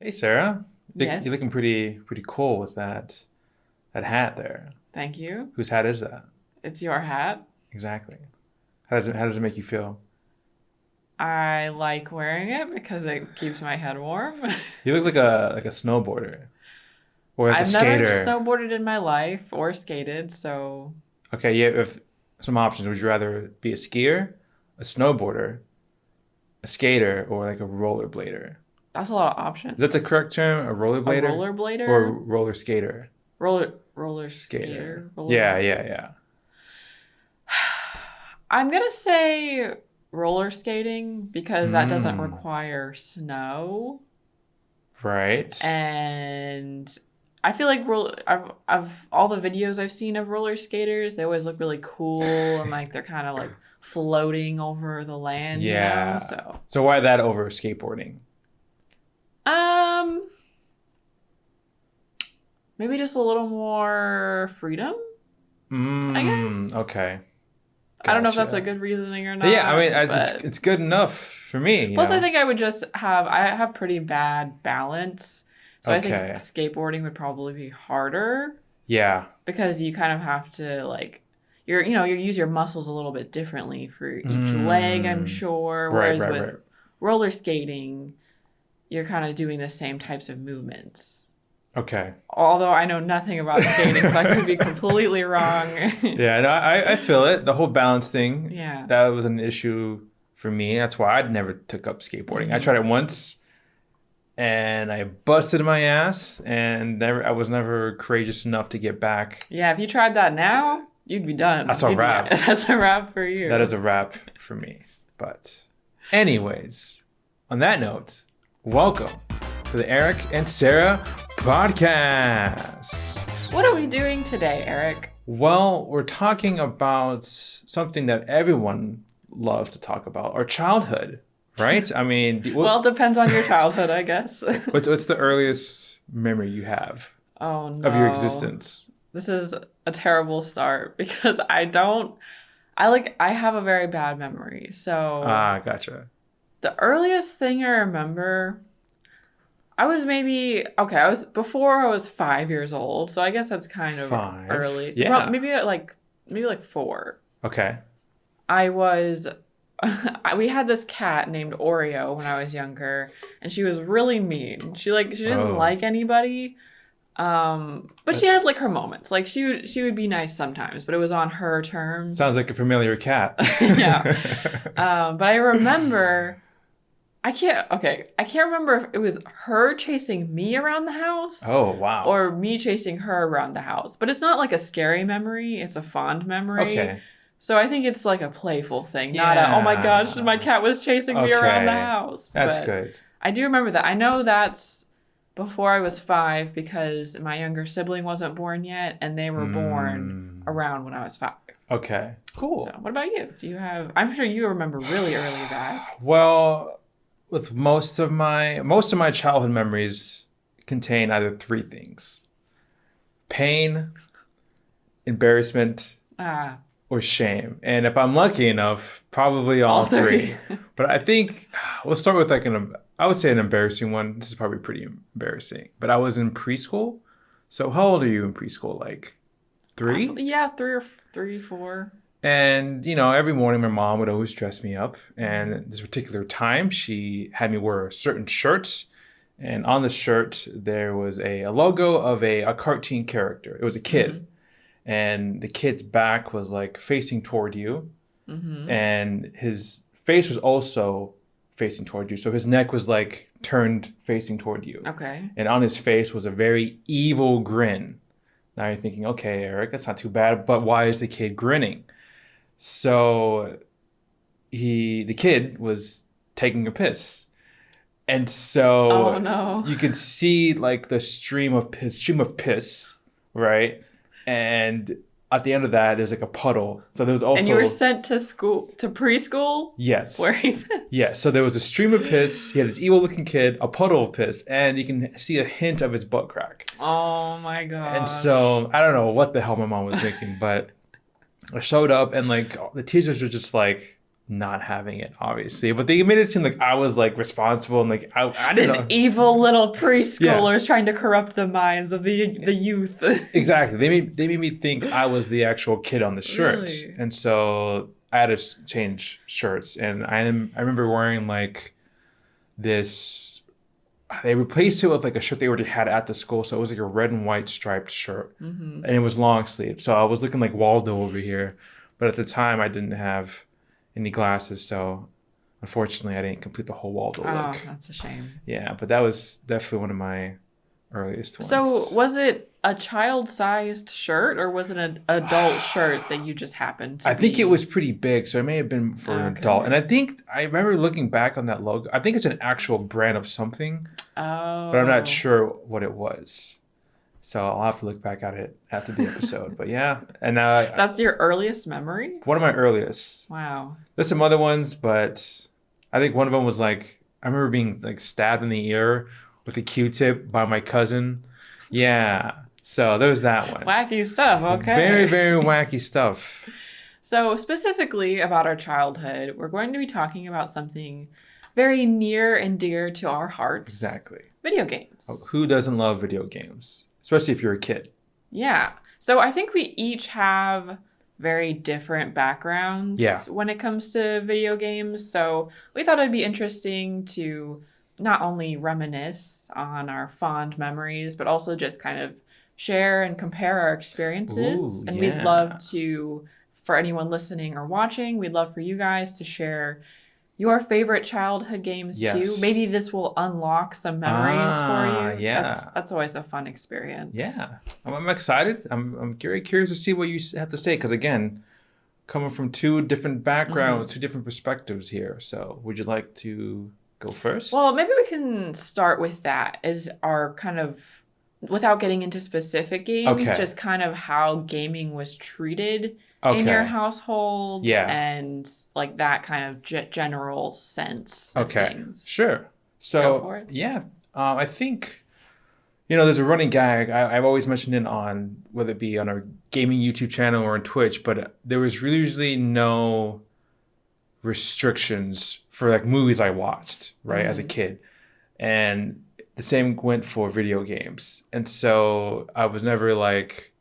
Hey, Sarah. Yes. You're looking pretty cool with that hat there. Thank you. Whose hat is that? It's your hat. Exactly. How does it make you feel? I like wearing it because it keeps my head warm. You look like a snowboarder or like a I've never skater. snowboarded in my life or skated, so Okay, you have some options. Would you rather be a skier, a snowboarder, a skater, or like a rollerblader? that's a lot of Is that the options. correct term? A A rollerblader or a rollerblader? roller skater? Roller Skater. skater? Yeah, yeah, yeah. I'm gonna say roller skating because that doesn't Hmm. require snow. Right. And I feel like I've all the videos I've seen of roller skaters, they always look really cool and like they're kind of like floating over the land. Yeah. So, So why that over skateboarding? um, maybe just a little more freedom, I guess. Okay. I don't know if that's a Gotcha. good reasoning or Yeah, I mean, not, it's but it's good enough for me, plus I think I would just I have pretty bad balance. So I think Okay. skateboarding would probably be harder Yeah. because you kind of have to like you use your muscles a little bit differently for each leg, I'm Mm. sure, Right, whereas right, with right. roller skating you're kind of doing the same types of movements, Okay. although I know nothing about skating so I could be completely wrong. Yeah, no, I feel it. The whole balance thing, Yeah. that was an issue for me. That's why I never took up skateboarding. I Hmm. tried it once and I busted my ass and I was never courageous enough to get back. Yeah, if you tried that now you'd be done. That's a You'd be, wrap. that's a wrap for That is you. a wrap for me. But anyways, on that note, welcome to the Eric and Sarah podcast. What are we doing today, Eric? Well, we're talking about something that everyone loves to talk about, our childhood, right? I mean, Well, it depends on your childhood, I guess. what's the earliest memory you have Oh of your no. existence? This is a terrible start because I have a very bad memory. So Ah, gotcha. the earliest thing I remember, I was maybe okay, I was before I was 5 years old. So I guess that's kind of Five. early. So Yeah. maybe like 4. Okay. I was we had this cat named Oreo when I was younger, and she was really mean. She didn't Oh, like anybody. But she that had like her moments. Like she would be nice sometimes, but it was on her sounds terms. like a familiar cat. Yeah. But I remember I can't remember if it was her chasing me around the house Oh, wow. or me chasing her around the house. But it's not like a scary memory, it's a fond memory. Okay. So I think it's like a playful thing, not a oh my gosh, my Yeah. cat was chasing me around the Okay. house. That's But good. I do remember that. I know that's before I was 5 because my younger sibling wasn't born yet, and they were born Mm, around when I was 5. okay. So, Cool. what about you? Do you have? I'm sure you remember really early back. Well, with most of my childhood memories contain either three things: pain, embarrassment, Ah, or shame. And if I'm lucky enough, probably all all three. three. But I think we'll start with I would say an embarrassing one. This is probably pretty embarrassing. But I was in preschool. So how old are you in preschool? Like 3? Yeah, 3 or 4. And, every morning my mom would always dress me up. And this particular time, she had me wear a certain shirt. And on the shirt, there was a logo of a cartoon character. It was a kid. And the kid's back was like facing toward you. Mm-hmm. And his face was also facing toward you. So his neck was like turned facing toward you. Okay. And on his face was a very evil grin. Now you're thinking, okay, Eric, that's not too bad, but why is the kid grinning? So the kid was taking a piss. And Oh so no. you could see like the stream of piss, right? And at the end of that, there's like a puddle. So there was And you were also, sent to school to preschool yes. wearing this. Yes, so there was a stream of piss. He had this evil-looking kid, a puddle of piss, and you can see a hint of his butt crack. Oh my And gosh. so I don't know what the hell my mom was thinking, but I showed up and like the teachers were just like, not having it, obviously. But they made it seem like I was like responsible and like I didn't This know. evil little preschoolers trying to corrupt the minds of the youth. Exactly. They made me think I was the actual kid on the shirt. Really? And so I had to change shirts. And I remember wearing like this. They replaced it with like a shirt they already had at the school. So it was like a red and white striped shirt. Mm-hmm. And it was long sleeve. So I was looking like Waldo over here. But at the time, I didn't have any glasses. So unfortunately, I didn't complete the whole Waldo Oh, look. that's a shame. Yeah, but that was definitely one of my earliest ones. So was it a child-sized shirt or was it an adult shirt that you just happened to I think be- it was pretty big, so it may have been for an Okay. adult. And I think I remember looking back on that logo. I think it's an actual brand of something, Oh. but I'm not sure what it was. So I'll have to look back at it after the episode. But yeah, and That's your earliest memory? one of my earliest. Wow. There's some other ones, but I think one of them was like I remember being like stabbed in the ear with a Q-tip by my cousin. Yeah, so there was that one. Wacky stuff. Okay. Very, very wacky stuff. So, specifically about our childhood, we're going to be talking about something very near and dear to our hearts. Exactly. Video games. Who doesn't love video games? Especially if you're a kid. Yeah. So, I think we each have very different backgrounds Yeah. when it comes to video games. So, we thought it'd be interesting to not only reminisce on our fond memories, but also just kind of share and compare our experiences. Ooh, And yeah. we'd love to, for anyone listening or watching, we'd love for you guys to share your favorite childhood games too. Yes. Maybe this will unlock some memories for you. Yeah. That's always a fun experience. Yeah. I'm excited. I'm very curious to see what you have to say. Because again, coming from two different backgrounds, two different perspectives here. So would you like to go first? Well, maybe we can start with that as our kind of, without getting into specific games, Okay. just kind of how gaming was treated okay. in your household. Yeah. And like that kind of general sense of Okay. things. Sure. So, Go for it. yeah, I think, there's a running gag. I've always mentioned it on, whether it be on our gaming YouTube channel or on Twitch, but there was really usually no restrictions for like movies I watched, right, as a kid. And the same went for video games. And so I was never like,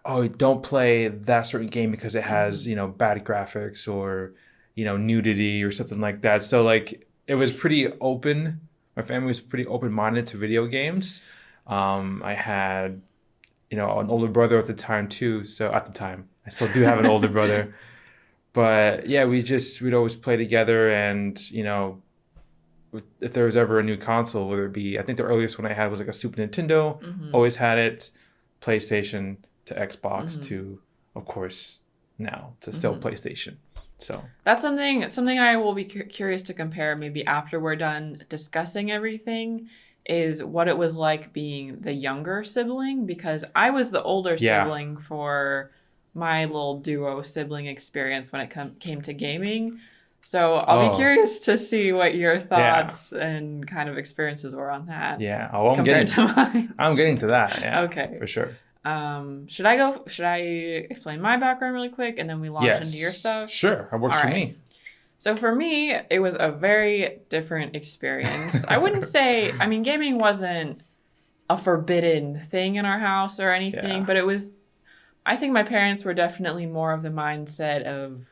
oh, don't play that certain game because it has, bad graphics or, nudity or something like that. So like it was pretty open. My family was pretty open-minded to video games. I had, an older brother at the time too. So at the time, I still do have an older brother. But yeah, we'd always play together and, if there was ever a new console, whether it be, I think the earliest one I had was like a Super Nintendo, always had it, PlayStation to Xbox to, of course, now to still PlayStation. So That's something I will be curious to compare maybe after we're done discussing everything, is what it was like being the younger sibling, because I was the older Yeah. sibling for my little duo sibling experience when it came to gaming. So I'll be Oh. curious to see what your thoughts and kind of experiences were on that yeah, I'm compared getting, to mine. I'm getting to that. Yeah, Okay. for sure. Should I explain my background really quick and then we launch into your stuff? Sure, that works All for right. me. So for me, it was a very different experience. I wouldn't say, gaming wasn't a forbidden thing in our house or anything, Yeah. but it was, I think my parents were definitely more of the mindset of,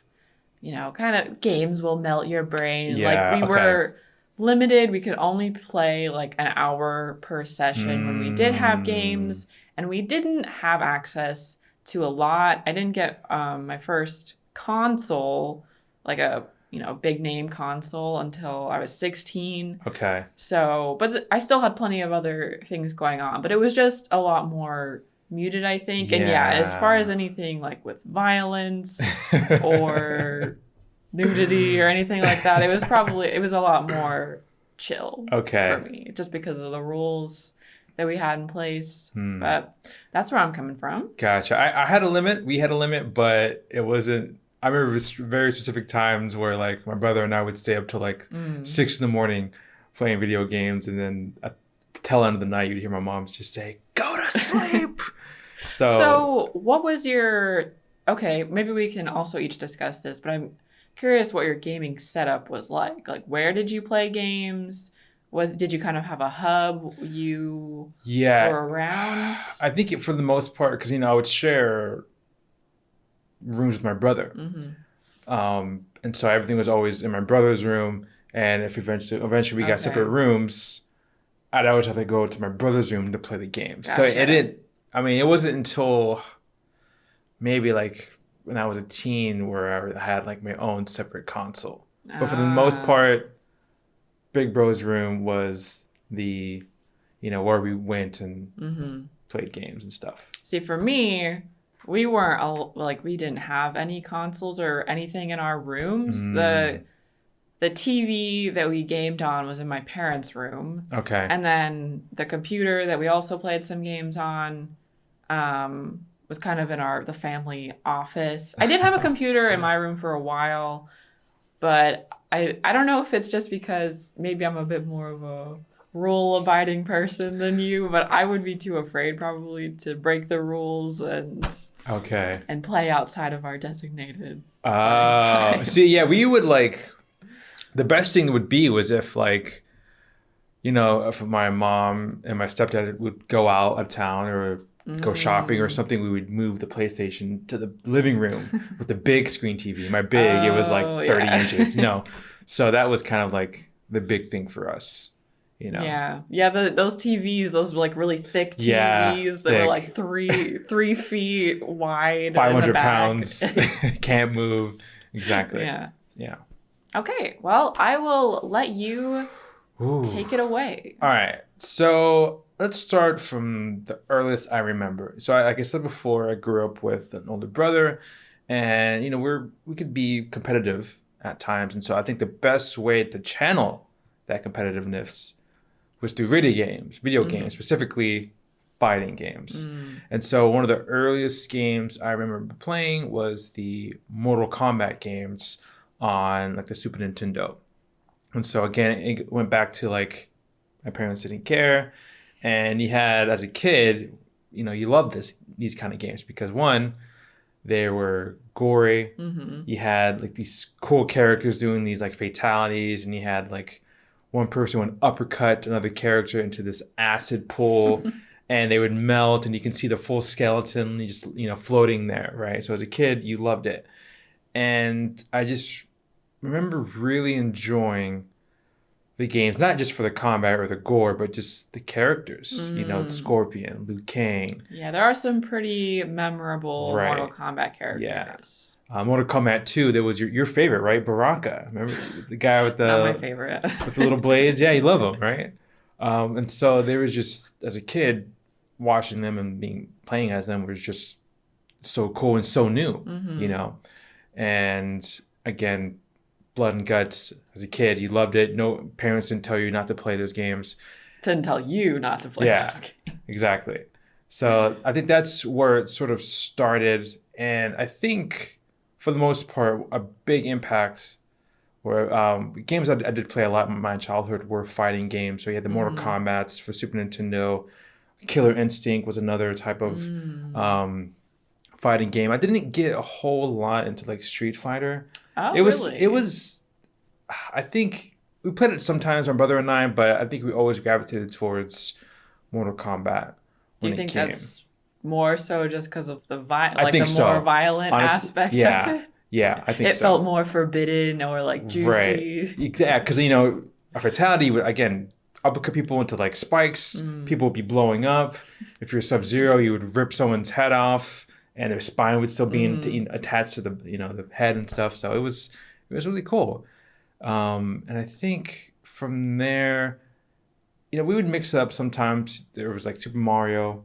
kind of games will melt your brain. Yeah, Like we okay. were limited. We could only play like an hour per session when we did have games, and we didn't have access to a lot. I didn't get my first console, like a big name console, until I was 16. Okay. So, but I still had plenty of other things going on, but it was just a lot more muted, I think. And yeah, as far as anything like with violence or nudity or anything like that, it was a lot more chill Okay. for me, just because of the rules that we had in place. But that's where I'm coming from. Gotcha. I had a limit. We had a limit, but it wasn't. I remember very specific times where like my brother and I would stay up till like 6 a.m. playing video games, and then at the tail end of the night, you'd hear my mom just say, "Go to sleep." So what was your? Okay, maybe we can also each discuss this, but curious what your gaming setup was like. Like, where did you play games? Did you kind of have a hub you Yeah, were around? I think for the most part, because I would share rooms with my brother, and so everything was always in my brother's room. And if eventually we got separate Okay. rooms, I'd always have to go to my brother's room to play the games. So it Gotcha. didn't. I mean, it wasn't until maybe like when I was a teen where I had like my own separate console. But for the most Ah. part, Big Bro's room was where we went and played games and stuff. See, for me, we weren't we didn't have any consoles or anything in our rooms. The TV that we gamed on was in my parents' room. Okay. And then the computer that we also played some games on was kind of in the family office. I did have a computer in my room for a while, but I don't know if it's just because maybe I'm a bit more of a rule-abiding person than you, but I would be too afraid probably to break the rules Okay. and play outside of our designated time. See, yeah, we would the best thing would be was if if my mom and my stepdad would go out of town or go shopping or something, we would move the PlayStation to the living room with the big screen TV. It was like 30 inches, So that was kind of like the big thing for us, Yeah. Yeah, those TVs, those like really thick TVs Yeah, that were thick. like 3 feet wide. 500 in the back. pounds, can't move. Exactly. Yeah. Yeah. Okay, well, I will let you Ooh. take it away. All right. So let's start from the earliest I remember. So, like I said before, I grew up with an older brother, and we could be competitive at times. And so I think the best way to channel that competitiveness was through video games, specifically fighting games. And so one of the earliest games I remember playing was the Mortal Kombat games on like the Super Nintendo. And so again, it went back to like my parents didn't care. And you had, as a kid, you loved these kind of games because one, they were gory. You had like these cool characters doing these like fatalities, and you had like one person would uppercut another character into this acid pool and they would melt and you can see the full skeleton just floating there, right? So as a kid, you loved it. And I just remember really enjoying the games, not just for the combat or the gore, but just the characters. The Scorpion, Liu Kang. Yeah, there are some pretty memorable Right. Mortal Kombat characters. Mortal Kombat 2, there was your favorite, right? Baraka. Remember the guy with Not my favorite. with the little blades? Yeah, you love him, right? And so there was just, as a kid, watching them and playing as them was just so cool and so new, And again, blood and guts. As a kid, you loved it. No parents didn't tell you not to play those games. Didn't tell you not to play those games. Exactly. So I think that's where it sort of started. And I think, for the most part, a big impact were games I did play a lot in my childhood were fighting games. So you had the Mortal Kombats for Super Nintendo. Killer Instinct was another type of fighting game. I didn't get a whole lot into like Street Fighter. Oh, It really? was, I think we played it sometimes, my brother and I, but I think we always gravitated towards Mortal Kombat. Do you think that's more so just because of the more violent aspect Yeah, of it? yeah, I think It so. felt more forbidden or like juicy. Right. Yeah, because a fatality would again uppercut people into like spikes. People would be blowing up. If you're Sub-Zero, you would rip someone's head off, and their spine would still be attached to the the head and stuff. So it was really cool. And I think from there, we would mix it up sometimes. There was like Super Mario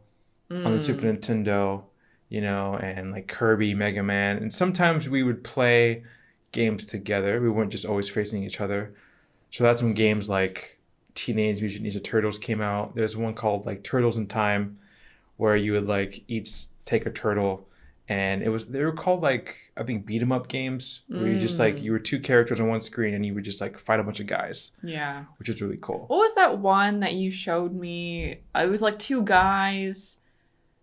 on the Super Nintendo, and like Kirby, Mega Man. And sometimes we would play games together. We weren't just always facing each other. So that's when games like Teenage Mutant Ninja Turtles came out. There's one called like Turtles in Time where you would like each take a turtle, and they were called like, I think, beat 'em up games where you just like, you were two characters on one screen and you would just like fight a bunch of guys. Yeah. Which is really cool. What was that one that you showed me? It was like two guys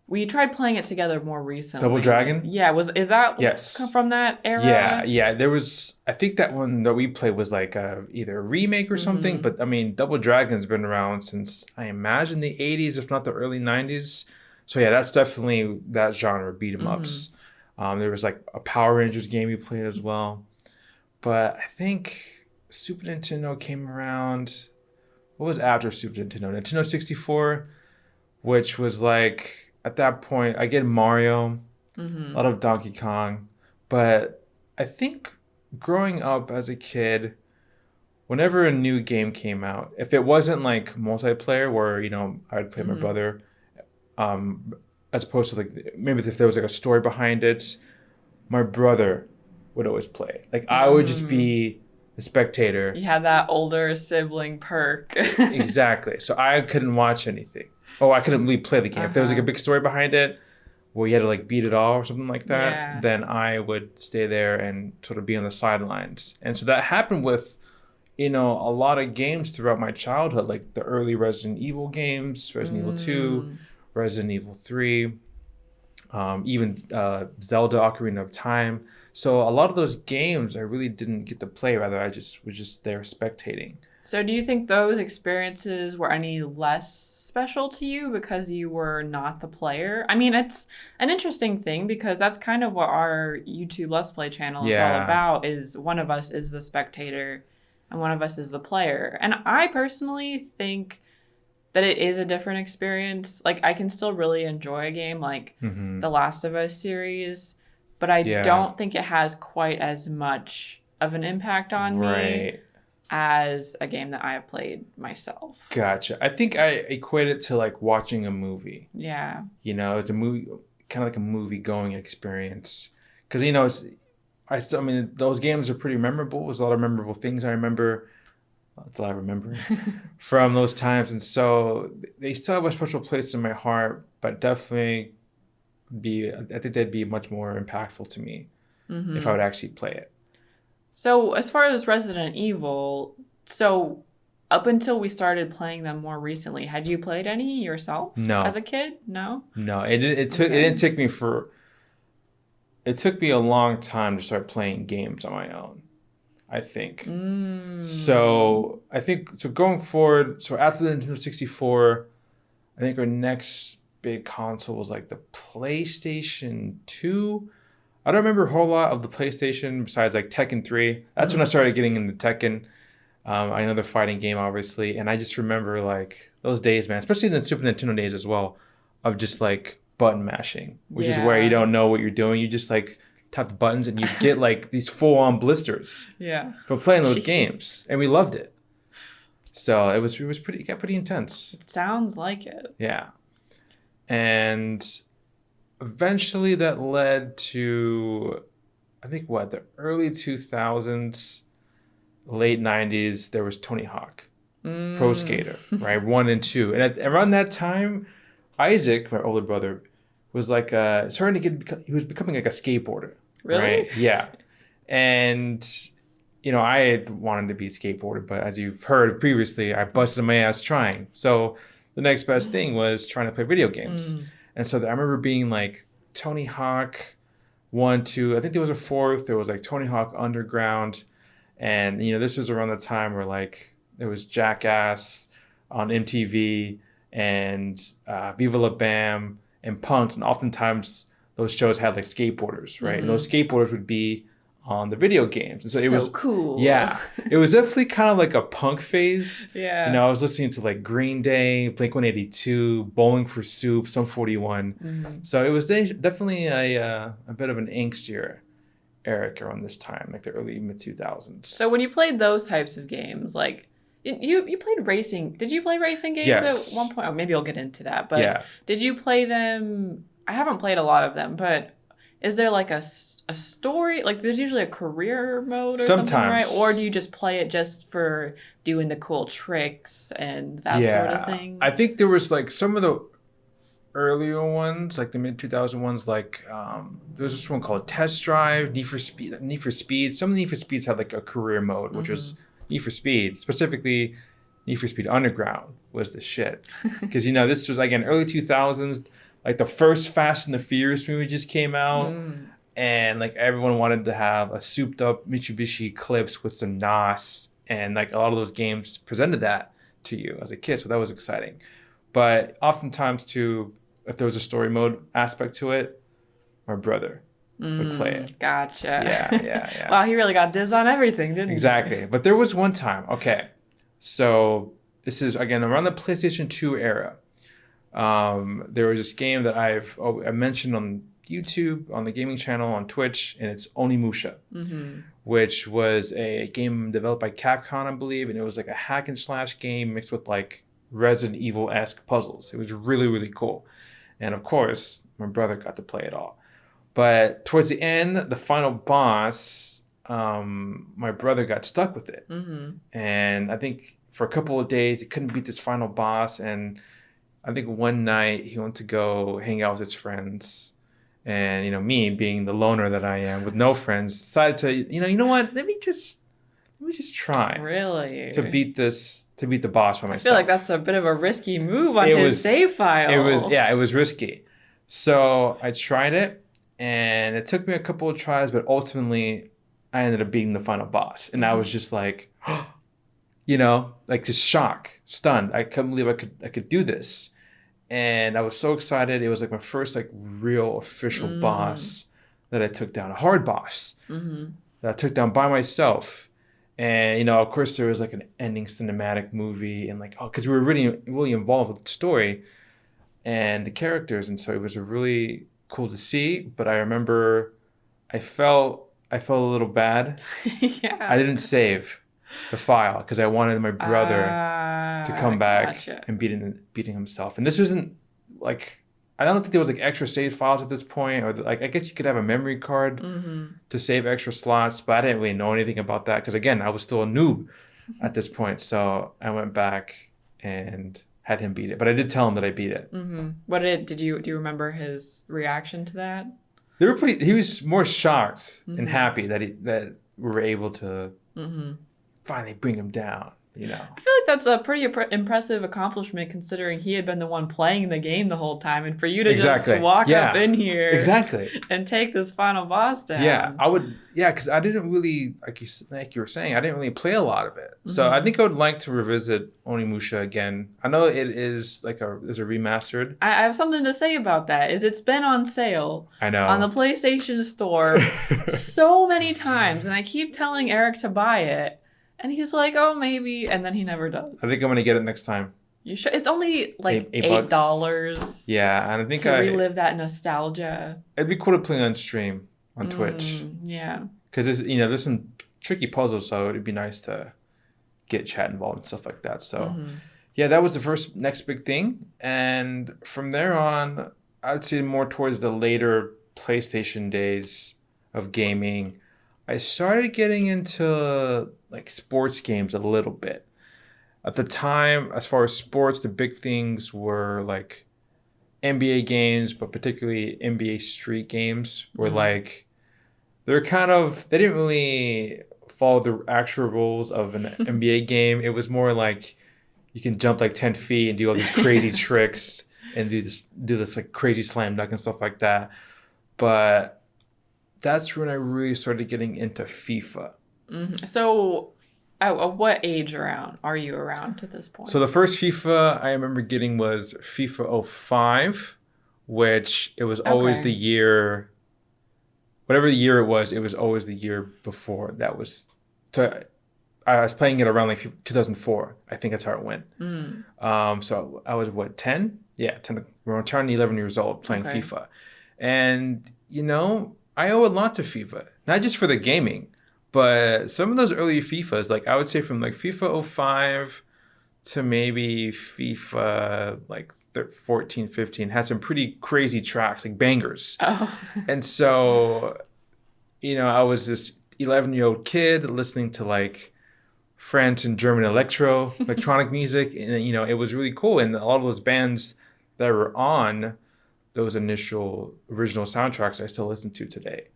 We tried playing it together more recently. Double Dragon? Yeah, is that come Yes. from that Yeah, era? yeah. There was, I think that one that we played was like either a remake or something. Mm-hmm. But I mean, Double Dragon's been around since I imagine the 80s, if not the early 90s. So yeah, that's definitely that genre, beat 'em Mm-hmm. ups. There was like a Power Rangers game we played as well. But I think Super Nintendo came around. What was after Super Nintendo? Nintendo 64, which was like at that point, I get Mario, a Mm-hmm. lot of Donkey Kong, but I think growing up as a kid, whenever a new game came out, if it wasn't like multiplayer where, I'd play with my Mm-hmm. brother, um, as opposed to like maybe if there was like a story behind it, my brother would always play. Like I would just Mm. be the spectator. You had that older sibling perk. Exactly. So I couldn't watch anything. Oh, I couldn't really play the game. If there was like a Uh-huh. big story behind it, where you had to like beat it all or something like that, Yeah. then I would stay there and sort of be on the sidelines. And so that happened with, a lot of games throughout my childhood, like the early Resident Evil games, Resident Evil 2, Mm. Resident Evil 3, even Zelda Ocarina of Time. So a lot of those games I really didn't get to play. Rather, I just was just there spectating. So do you think those experiences were any less special to you because you were not the player? I mean, it's an interesting thing because that's kind of what our YouTube Let's Play channel is all Yeah. about, is one of us is the spectator and one of us is the player. And I personally think that it is a different experience. Like I can still really enjoy a game like Hmm. the Last of Us series, but I Yeah. don't think it has quite as much of an impact on me Right. as a game that I have played myself. Gotcha. I think I equate it to like watching a movie. Yeah. It's a movie, kind of like a movie going experience. Because I mean, those games are pretty memorable. There's a lot of memorable things I remember. That's a lot of remembering from those times, and so they still have a special place in my heart. But definitely I think they'd be much more impactful to me if I Hmm. would actually play it. So, as far as Resident Evil, so up until we started playing them more recently, had you played any yourself as No, a kid? No? no, it Okay. didn't take me for it took me a long time to start playing games on my own, I think. Mm. So I think so going forward, so after the Nintendo 64, I think our next big console was like the PlayStation 2. I don't remember a whole lot of the PlayStation besides like Tekken 3. That's when I Hmm. started getting into Tekken. Another fighting game, obviously. And I just remember like those days, man, especially the Super Nintendo days as well, of just like button mashing, which is where you Yeah. don't know what you're doing. You just like tap the buttons and you get like these full on blisters Yeah. for playing those games. And we loved it. So it was pretty, it got pretty intense. It sounds like it. Yeah. And eventually that led to, I think, the early 2000s, late 90s, there was Tony Hawk, Pro Mm. Skater, right? One and two. And around that time, Isaac, my older brother, was like starting to he was becoming like a skateboarder, Really? right? Yeah. And, I had wanted to be a skateboarder, but as you've heard previously, I busted my ass trying. So the next best thing was trying to play video games. Mm. And so I remember being like Tony Hawk 1, 2, I think there was a fourth, there was like Tony Hawk Underground. And, this was around the time where like there was Jackass on MTV and Viva La Bam and Punk'd. And oftentimes those shows had like skateboarders, right? And those Hmm. skateboarders would be on the video games. And so it So was, cool. yeah, it was definitely kind of like a punk phase. Yeah. I was listening to like Green Day, Blink 182, Bowling for Soup, Sum 41. Mhm. So it was definitely a bit of an angstier Eric around this time, like the early mid 2000s. So when you played those types of games, like you played racing. Did you play racing games Yes. at one point? Oh, maybe I'll get into that. But Yeah. did you play them? I haven't played a lot of them, but is there like a story? Like there's usually a career mode or something, right? Sometimes. Or do you just play it just for doing the cool tricks and that sort of thing? I think there was like some of the earlier ones, like the mid 2000 ones, like there was this one called Test Drive, Need for Speed, Need for Speed. Some of the Need for Speeds had like a career mode, which was Need for Speed, specifically Need for Speed Underground was the shit. Because this was again early 2000s. like the first Fast and the Furious movie just came out. Mm. And like everyone wanted to have a souped up Mitsubishi Eclipse with some NOS. And like a lot of those games presented that to you as a kid. So that was exciting. But oftentimes too, if there was a story mode aspect to it, my brother would play it. Gotcha. Yeah. Wow, he really got dibs on everything, didn't he? Exactly. But there was one time. Okay. So this is, again, around the PlayStation 2 era. There was this game that I mentioned on YouTube, on the gaming channel, on Twitch, and it's Onimusha, which was a game developed by Capcom, I believe, and it was like a hack and slash game mixed with like Resident Evil-esque puzzles. It was really, really cool. And of course, my brother got to play it all. But towards the end, the final boss, my brother got stuck with it. And I think for a couple of days, he couldn't beat this final boss. And I think one night he went to go hang out with his friends. And, you know, me being the loner that I am with no friends, decided to, you know what? Let me just try. Really? To beat the boss by myself. I feel like that's a bit of a risky move on his save file. It was risky. So I tried it, and it took me a couple of tries, but ultimately I ended up beating the final boss. And I was just like, like just shocked, stunned. I couldn't believe I could do this. And I was so excited. It was like my first like real official boss that I took down, a hard boss that I took down by myself. And, of course there was like an ending cinematic movie and like, because we were really, really involved with the story and the characters. And so it was really cool to see. But I remember I felt a little bad. Yeah. I didn't save the file because I wanted my brother to come back and beating himself. And this wasn't like, I don't think there was like extra save files at this point, or like I guess you could have a memory card to save extra slots, but I didn't really know anything about that because again, I was still a noob at this point. So I went back and had him beat it, but I did tell him that I beat it. Do you remember his reaction to that? He was more shocked and happy that we were able to finally bring him down. I feel like that's a pretty impressive accomplishment considering he had been the one playing the game the whole time, and for you to just walk up in here and take this final boss down. Because I didn't really, like you were saying, I didn't really play a lot of it. So I think I would like to revisit Onimusha again. I know it is there's a remastered. I have something to say about that. It's been on sale. I know. On the PlayStation Store so many times, and I keep telling Eric to buy it. And he's like, oh, maybe. And then he never does. I think I'm going to get it next time. You should. It's only like $8. Yeah. And I think to relive that nostalgia. It'd be cool to play on stream on Twitch. Yeah. Because there's some tricky puzzles. So it'd be nice to get chat involved and stuff like that. So yeah, that was the next big thing. And from there on, I would say more towards the later PlayStation days of gaming, I started getting into like sports games a little bit. At the time, as far as sports, the big things were like NBA games, but particularly NBA Street games were like, they didn't really follow the actual rules of an NBA game. It was more like you can jump like 10 feet and do all these crazy tricks and do this like crazy slam dunk and stuff like that. But that's when I really started getting into FIFA. So at what age are you around at this point? So the first FIFA I remember getting was FIFA 05, which it was always the year, whatever the year it was always the year before. I was playing it around like 2004. I think that's how it went. So I was 10? Yeah, 10. We're turning 11 years old playing FIFA. And, I owe a lot to FIFA, not just for the gaming, but some of those early FIFAs, like I would say from like FIFA 05 to maybe FIFA like 14, 15, had some pretty crazy tracks, like bangers. Oh. And so, I was this 11-year-old kid listening to like French and German electronic music. And, it was really cool. And a lot of those bands that were on those initial original soundtracks I still listen to today.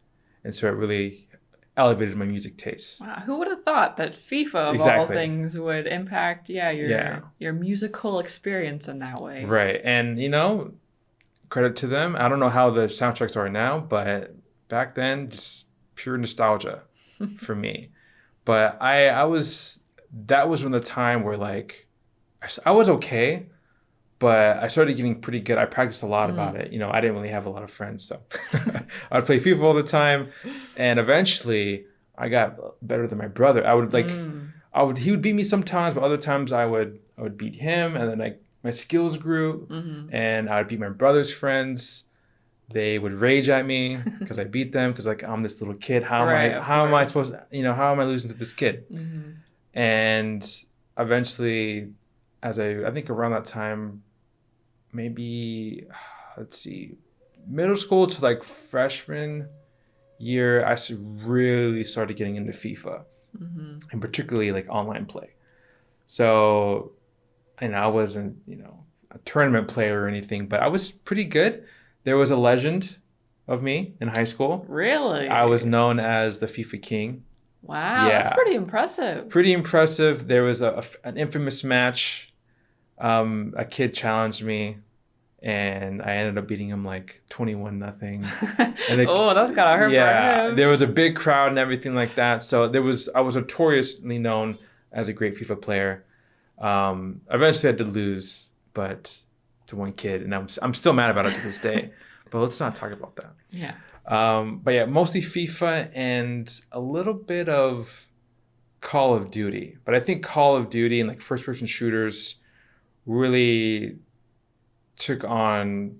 And so it really elevated my music taste. Wow, who would have thought that FIFA of all things would impact your musical experience in that way? Right. And credit to them. I don't know how the soundtracks are now, but back then, just pure nostalgia for me. But I was that was when the time where like I was okay, but I started getting pretty good. I practiced a lot about it. I didn't really have a lot of friends, so I'd play FIFA all the time, and eventually I got better than my brother. He would beat me sometimes, but other times I would beat him, and then like my skills grew, and I would beat my brother's friends. They would rage at me because I beat them because like I'm this little kid. Right, of How am I course. supposed to, how am I losing to this kid? And eventually, I think around that time, maybe let's see, middle school to like freshman year, really started getting into FIFA, and particularly like online play. So, and I wasn't, a tournament player or anything, but I was pretty good. There was a legend of me in high school. Really? I was known as the FIFA King. Wow, that's Yeah, pretty impressive. pretty impressive. There was an infamous match. A kid challenged me, and I ended up beating him like 21-0. And Oh, that's gotta hurt yeah, for him. there was a big crowd and everything like that. So I was notoriously known as a great FIFA player. Eventually I did lose, but to one kid, and I'm still mad about it to this day. But let's not talk about that. Yeah. But yeah, mostly FIFA and a little bit of Call of Duty. But I think Call of Duty and like first person shooters really took on,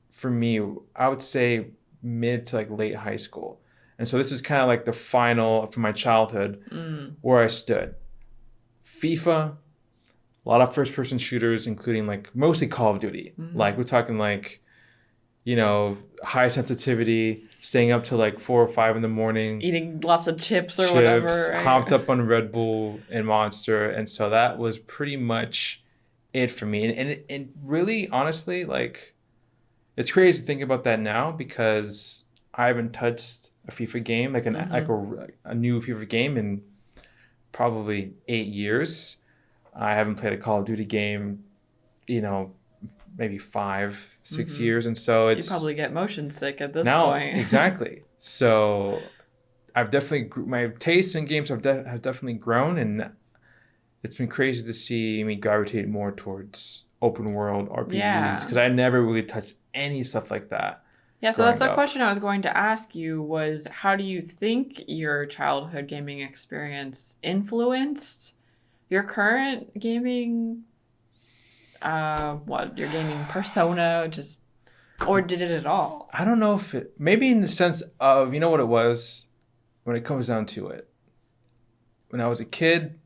for me, I would say mid to like late high school. And so this is kind of like the final for my childhood where I stood. FIFA, a lot of first person shooters, including like mostly Call of Duty. Like we're talking like, high sensitivity, staying up till like 4 or 5 in the morning, Eating lots of chips or whatever. Right? hopped up on Red Bull and Monster. And so that was pretty much it for me. And really, honestly, like, it's crazy to think about that now because I haven't touched a FIFA game, like a new FIFA game in probably 8 years. I haven't played a Call of Duty game, maybe 5, 6 years. And so You probably get motion sick at this now, point. exactly. So I've definitely, my taste in games has definitely grown, and it's been crazy to see me gravitate more towards open world RPGs because I never really touched any stuff like that. Yeah, so that's a up. question I was going to ask you was how do you think your childhood gaming experience influenced your current gaming, your gaming persona, or did it at all? I don't know if maybe in the sense of, what it was when it comes down to it. When I was a kid,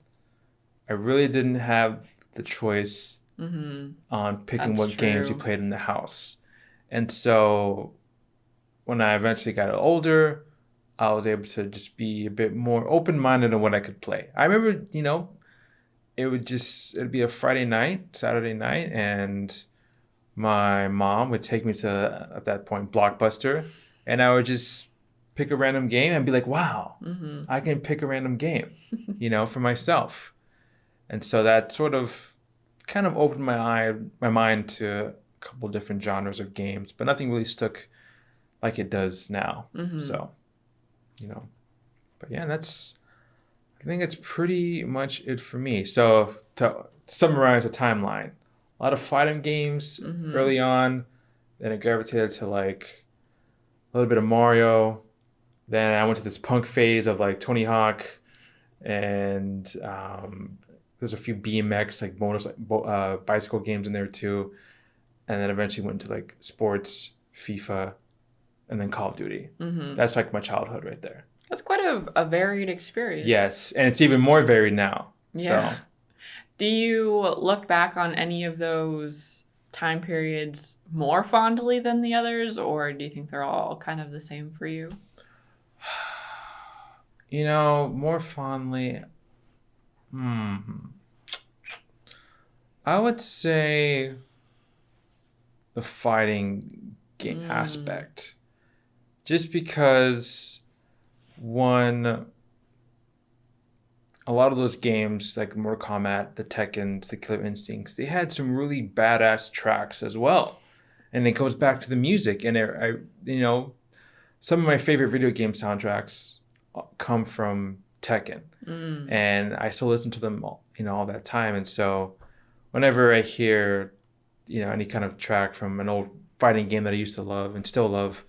I really didn't have the choice on picking That's what games we true. played in the house. And so when I eventually got older, I was able to just be a bit more open-minded on what I could play. I remember, it'd be a Friday night, Saturday night, and my mom would take me to, at that point, Blockbuster, and I would just pick a random game and be like, wow, I can pick a random game, for myself. And so that sort of kind of opened my mind to a couple different genres of games, but nothing really stuck like it does now. So, but yeah, I think it's pretty much it for me. So to summarize a timeline, a lot of fighting games early on, then it gravitated to like a little bit of Mario. Then I went to this punk phase of like Tony Hawk, and there's a few BMX like bicycle games in there too, and then eventually went into like sports, FIFA, and then Call of Duty. That's like my childhood right there. That's quite a varied experience. Yes, and it's even more varied now. Yeah. So. Do you look back on any of those time periods more fondly than the others, or do you think they're all kind of the same for you? More fondly, I would say the fighting game aspect. Just because, one, a lot of those games, like Mortal Kombat, the Tekkens, the Killer Instincts, they had some really badass tracks as well. And it goes back to the music. And some of my favorite video game soundtracks come from Tekken. And I still listen to them all that time. And so whenever I hear, any kind of track from an old fighting game that I used to love and still love,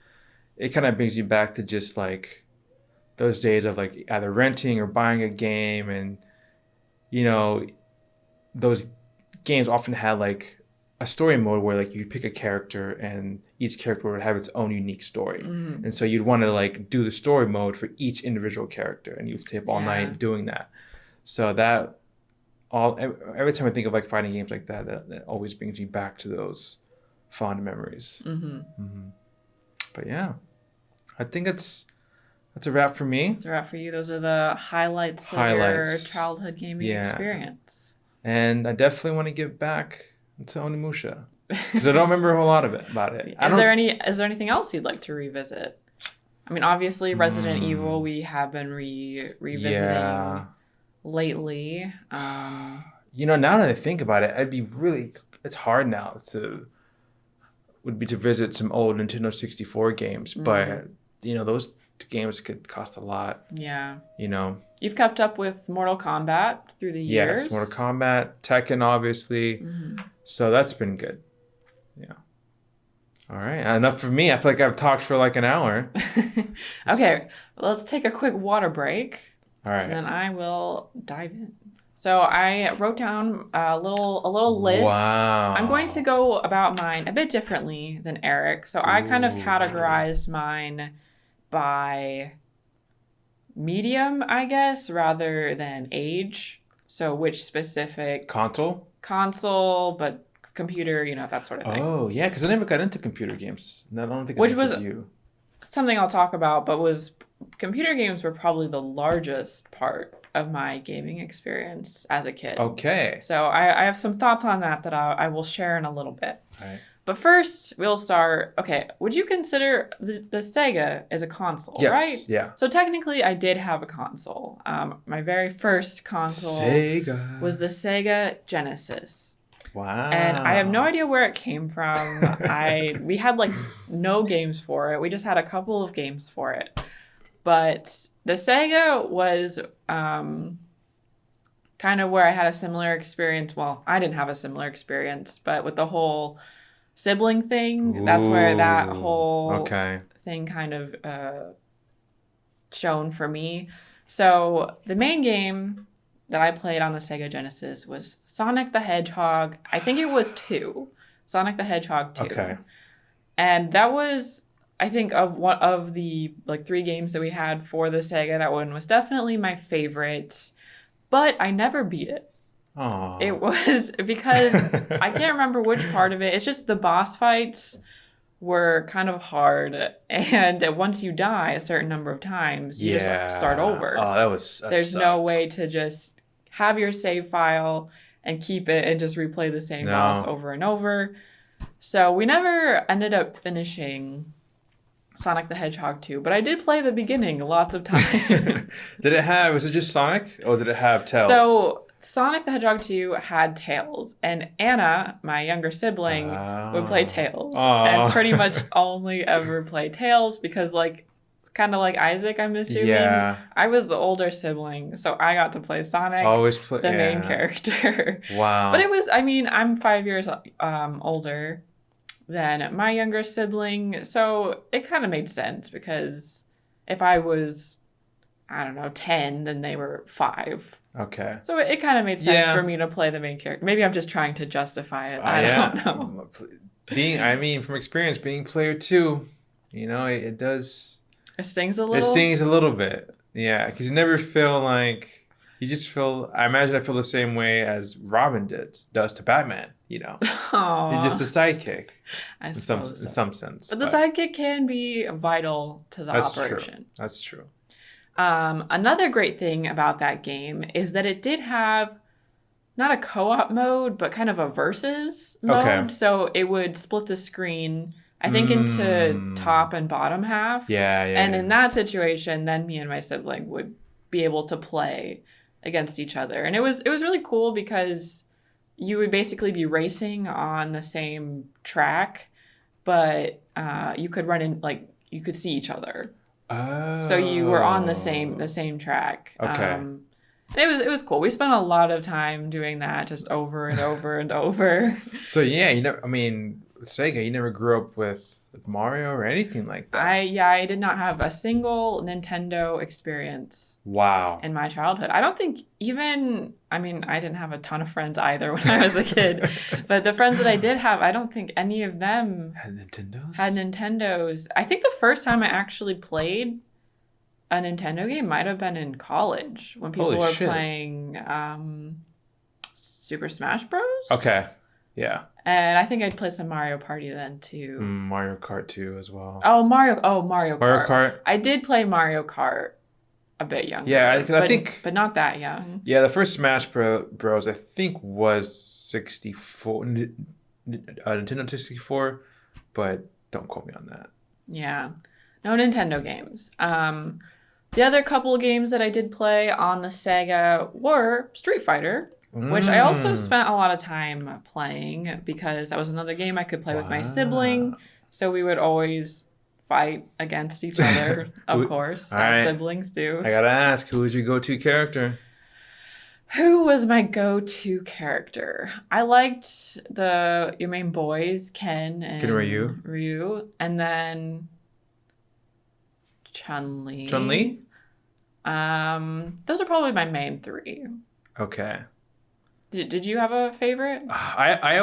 it kind of brings me back to just like those days of like either renting or buying a game. And, those games often had like a story mode where like you pick a character and each character would have its own unique story. And so you'd want to like do the story mode for each individual character, and you'd stay up all night doing that. So that every time I think of like fighting games like that always brings me back to those fond memories. But yeah, I think that's a wrap for me. That's a wrap for you. Those are the highlights of your childhood gaming experience. And I definitely want to get back to Onimusha because I don't remember a whole lot about it. Is there anything else you'd like to revisit? I mean, obviously, Resident Evil we have been revisiting lately. Now that I think about it, it's hard now to visit some old Nintendo 64 games, but those games could cost a lot. Yeah. You've kept up with Mortal Kombat through the years. Yes, Mortal Kombat, Tekken, obviously. So that's been good. Yeah. All right. Enough for me. I feel like I've talked for like an hour. Okay. Let's take a quick water break. All right. And then I will dive in. So I wrote down a little list. Wow. I'm going to go about mine a bit differently than Eric. So I kind of categorized mine by medium, I guess, rather than age. So which specific console, but computer, that sort of thing. Oh, yeah, because I never got into computer games. I don't think which was something I'll talk about, but computer games were probably the largest part of my gaming experience as a kid. Okay. So I have some thoughts on that I will share in a little bit. All right. But first, we'll start. Okay, would you consider the Sega as a console, right? Yeah. So technically, I did have a console. My very first console was the Sega Genesis. Wow. And I have no idea where it came from. We had like no games for it. We just had a couple of games for it. But the Sega was kind of where I had a similar experience. Well, I didn't have a similar experience, but with the whole sibling thing, that's where that whole thing kind of shown for me. So the main game that I played on the Sega Genesis was Sonic the Hedgehog. I think it was 2. Sonic the Hedgehog 2. Okay. And that was, I think, of one of the like 3 games that we had for the Sega, that one was definitely my favorite. But I never beat it. Aww. It was because I can't remember which part of it. It's just the boss fights were kind of hard, and once you die a certain number of times, you just start over. Oh, there's no way to just have your save file and keep it and just replay the same boss over and over. So we never ended up finishing Sonic the Hedgehog 2, but I did play the beginning lots of times. Was it just Sonic, or did it have Tails? So Sonic the Hedgehog 2 had Tails, and Anna, my younger sibling, would play Tails. And pretty much only ever play Tails because, kind of like Isaac, I'm assuming. Yeah. I was the older sibling, so I got to play Sonic, the main character. Wow. But I'm 5 years older than my younger sibling, so it kind of made sense because if I was, 10, then they were 5. Okay. So it kind of made sense for me to play the main character. Maybe I'm just trying to justify it. I don't know. From experience, being player 2, it does... It stings a little? It stings a little bit. Yeah, because you never feel like... You just feel... I imagine I feel the same way as Robin does to Batman, Aww. You're just a sidekick. In some sense. But the sidekick can be vital to the operation. That's true. Another great thing about that game is that it did have not a co-op mode, but kind of a versus mode. Okay. So it would split the screen, I think, into top and bottom half. Yeah. And in that situation, then me and my sibling would be able to play against each other. And it was really cool because you would basically be racing on the same track, but you could run in like you could see each other. Oh. So you were on the same track. Okay. And it was cool. We spent a lot of time doing that, just over and over and over. So yeah, I mean, with Sega, you never grew up with Mario or anything like that. I did not have a single Nintendo experience Wow. in my childhood. I don't think I didn't have a ton of friends either when I was a kid, but the friends that I did have, I don't think any of them Had Nintendos? had Nintendos. I think the first time I actually played a Nintendo game might have been in college when people Holy were shit. playing Super Smash Bros. Okay. Yeah. And I think I'd play some Mario Party then too. Mario Kart 2 as well. Mario Kart. Mario Kart. I did play Mario Kart a bit younger. Yeah, I think. But not that young. Yeah, the first Smash Bros. I think was 64, Nintendo 64, but don't quote me on that. Yeah. No Nintendo games. The other couple of games that I did play on the Sega were Street Fighter, which I also spent a lot of time playing because that was another game I could play with my sibling. So we would always fight against each other, of course, as siblings do. I gotta ask, who was your go-to character? Who was my go-to character? I liked your main boys, Ken and Ryu, and then Chun-Li. Chun-Li? Those are probably my main three. Okay. Did you have a favorite? I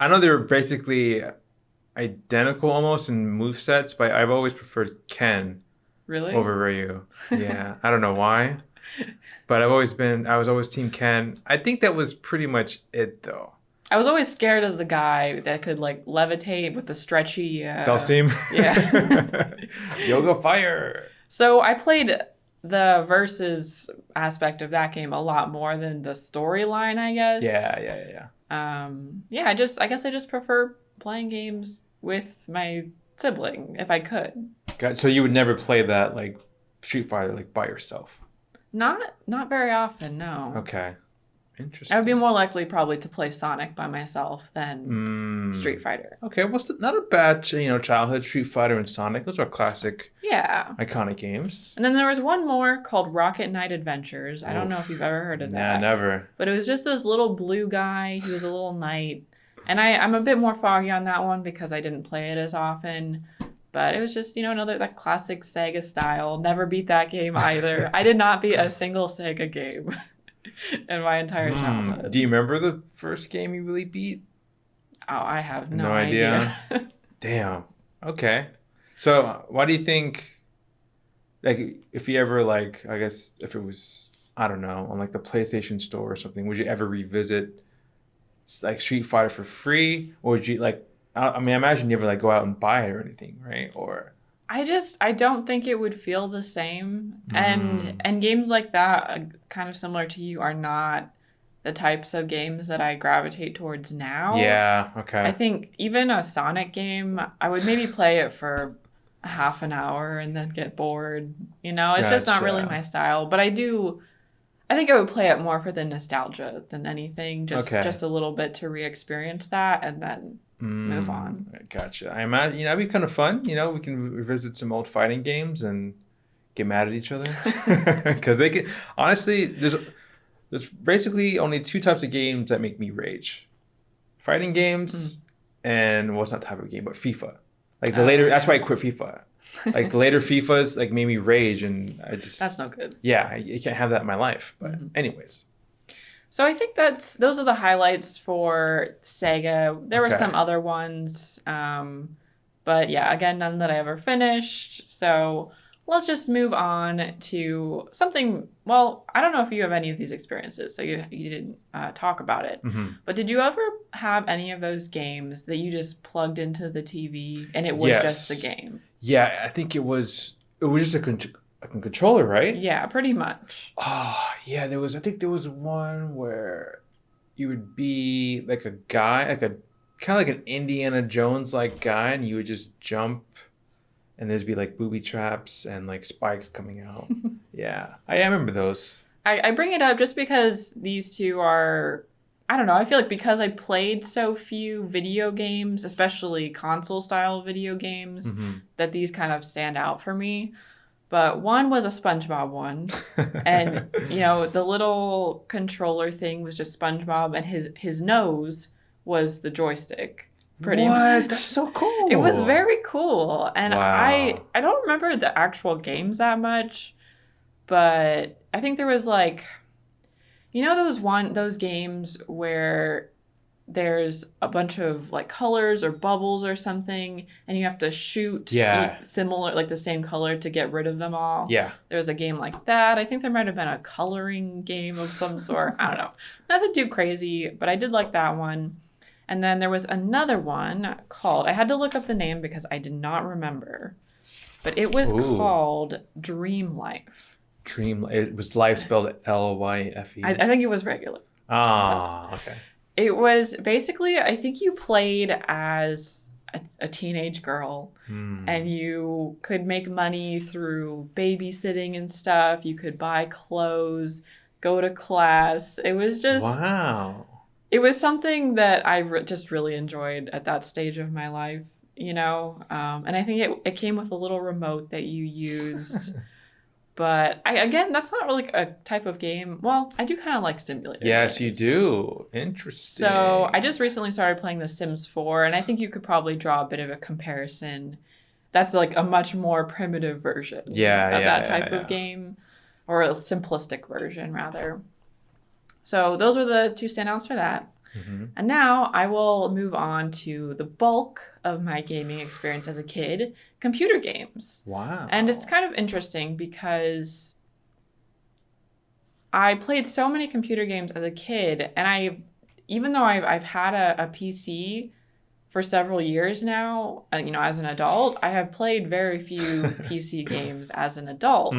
know they're basically identical almost in movesets, but I've always preferred Ken Really? over Ryu. Yeah. I don't know why. But I was always Team Ken. I think that was pretty much it though. I was always scared of the guy that could like levitate with the stretchy Dalsim? Yeah. Yoga Fire. So I played the versus aspect of that game a lot more than the storyline, I guess. Yeah. I guess I just prefer playing games with my sibling if I could. So you would never play that like Street Fighter like by yourself? Not very often, no. Okay. Interesting. I would be more likely probably to play Sonic by myself than Street Fighter. Okay, well, not a bad childhood. Street Fighter and Sonic, those are classic, iconic games. And then there was one more called Rocket Knight Adventures. I don't know if you've ever heard of that. Nah, never. But it was just this little blue guy. He was a little knight. And I'm a bit more foggy on that one because I didn't play it as often. But it was just, another that classic Sega style. Never beat that game either. I did not beat a single Sega game in my entire childhood. Do you remember the first game you really beat? Oh, I have no idea. Damn. Okay. So why do you think, like, if you ever, like, I guess if it was, I don't know, on like the PlayStation Store or something, would you ever revisit like Street Fighter for free? Or would you like, I imagine you never like go out and buy it or anything, right? Or I don't think it would feel the same. And games like that, kind of similar to you, are not the types of games that I gravitate towards now. Yeah, okay. I think even a Sonic game, I would maybe play it for a half an hour and then get bored. It's just not really my style. But I think I would play it more for the nostalgia than anything. Just a little bit to re-experience that and then move on. Gotcha. I imagine, it'd be kind of fun. We can revisit some old fighting games and get mad at each other. Because they can, honestly, there's basically only two types of games that make me rage. Fighting games and, well, it's not type of game, but FIFA. Like the later, that's why I quit FIFA. Like the later FIFAs like made me rage and I just... That's no good. Yeah, you can't have that in my life. But anyways. So I think those are the highlights for Sega. There were some other ones. But yeah, again, none that I ever finished. So let's just move on to something. Well, I don't know if you have any of these experiences, so you didn't talk about it. But did you ever have any of those games that you just plugged into the TV and it was just the game? Yeah, I think it was just a controller, right? Yeah, pretty much. Oh, yeah, I think there was one where you would be like a guy, like a kind of like an Indiana Jones like guy, and you would just jump and there'd be like booby traps and like spikes coming out. Yeah, I remember those. I bring it up just because these two are I don't know. I feel like because I played so few video games, especially console style video games, Mm-hmm. that these kind of stand out for me. But one was a SpongeBob one. And, the little controller thing was just SpongeBob, and his nose was the joystick, pretty What? That's much. so cool. It was very cool. And I Wow. I don't remember the actual games that much, but I think there was like those games where there's a bunch of like colors or bubbles or something, and you have to shoot Yeah. similar, like the same color to get rid of them all. Yeah. There was a game like that. I think there might have been a coloring game of some sort. I don't know. Nothing too crazy, but I did like that one. And then there was another one called, I had to look up the name because I did not remember, but it was Ooh. called Dream Life. It was life spelled Lyfe. I think it was regular. Okay. It was basically, I think you played as a teenage girl, and you could make money through babysitting and stuff. You could buy clothes, go to class. It was just, Wow. it was something that I just really enjoyed at that stage of my life, and I think it came with a little remote that you used. But again, that's not really a type of game. Well, I do kind of like simulator Yes, games. you do. Interesting. So I just recently started playing The Sims 4, and I think you could probably draw a bit of a comparison. That's like a much more primitive version of that type of game, or a simplistic version, rather. So those were the two standouts for that. Mm-hmm. And now I will move on to the bulk of my gaming experience as a kid, computer games. Wow. And it's kind of interesting because I played so many computer games as a kid, and even though I've had a PC for several years now, as an adult, I have played very few PC games as an adult.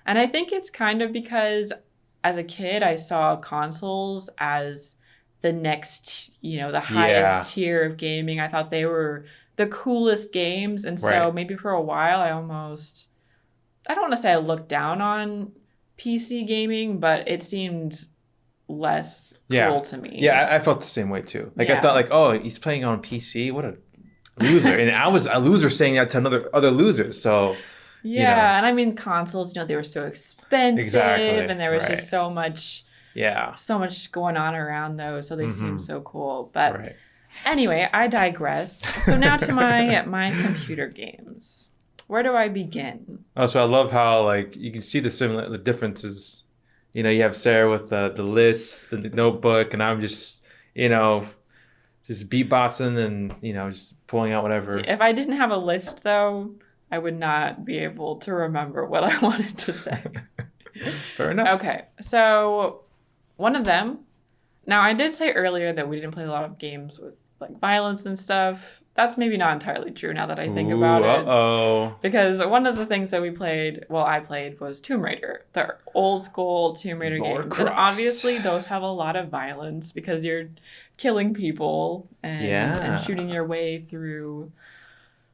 And I think it's kind of because as a kid, I saw consoles as the next, the highest tier of gaming. I thought they were the coolest games. And so maybe for a while, I don't want to say I looked down on PC gaming, but it seemed less cool to me. Yeah, I felt the same way too. Like I thought like, oh, he's playing on PC. What a loser. And I was a loser saying that to other losers. So yeah, and I mean consoles, they were so expensive, exactly. And there was just so much going on around those, so they seem so cool. But anyway, I digress. So now to my computer games. Where do I begin? Oh, so I love how like you can see the differences. You have Sarah with the list, the notebook, and I'm just just beatboxing and just pulling out whatever. If I didn't have a list though, I would not be able to remember what I wanted to say. Fair enough. Okay, so one of them. Now, I did say earlier that we didn't play a lot of games with like violence and stuff. That's maybe not entirely true now that I think about it. Uh-oh. Because one of the things that I played was Tomb Raider, the old school Tomb Raider games. Christ. And obviously those have a lot of violence because you're killing people and shooting your way through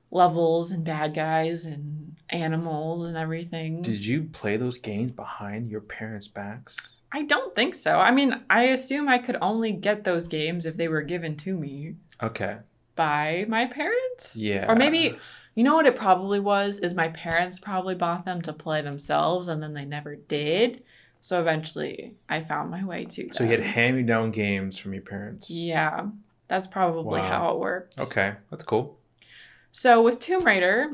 levels and bad guys and animals and everything. Did you play those games behind your parents' backs? I don't think so. I mean, I assume I could only get those games if they were given to me. Okay. By my parents? Yeah. Or maybe, you know what it probably was? Is my parents probably bought them to play themselves and then they never did. So eventually I found my way to them. So you had hand-me-down games from your parents. Yeah. That's probably how it worked. Okay. That's cool. So with Tomb Raider,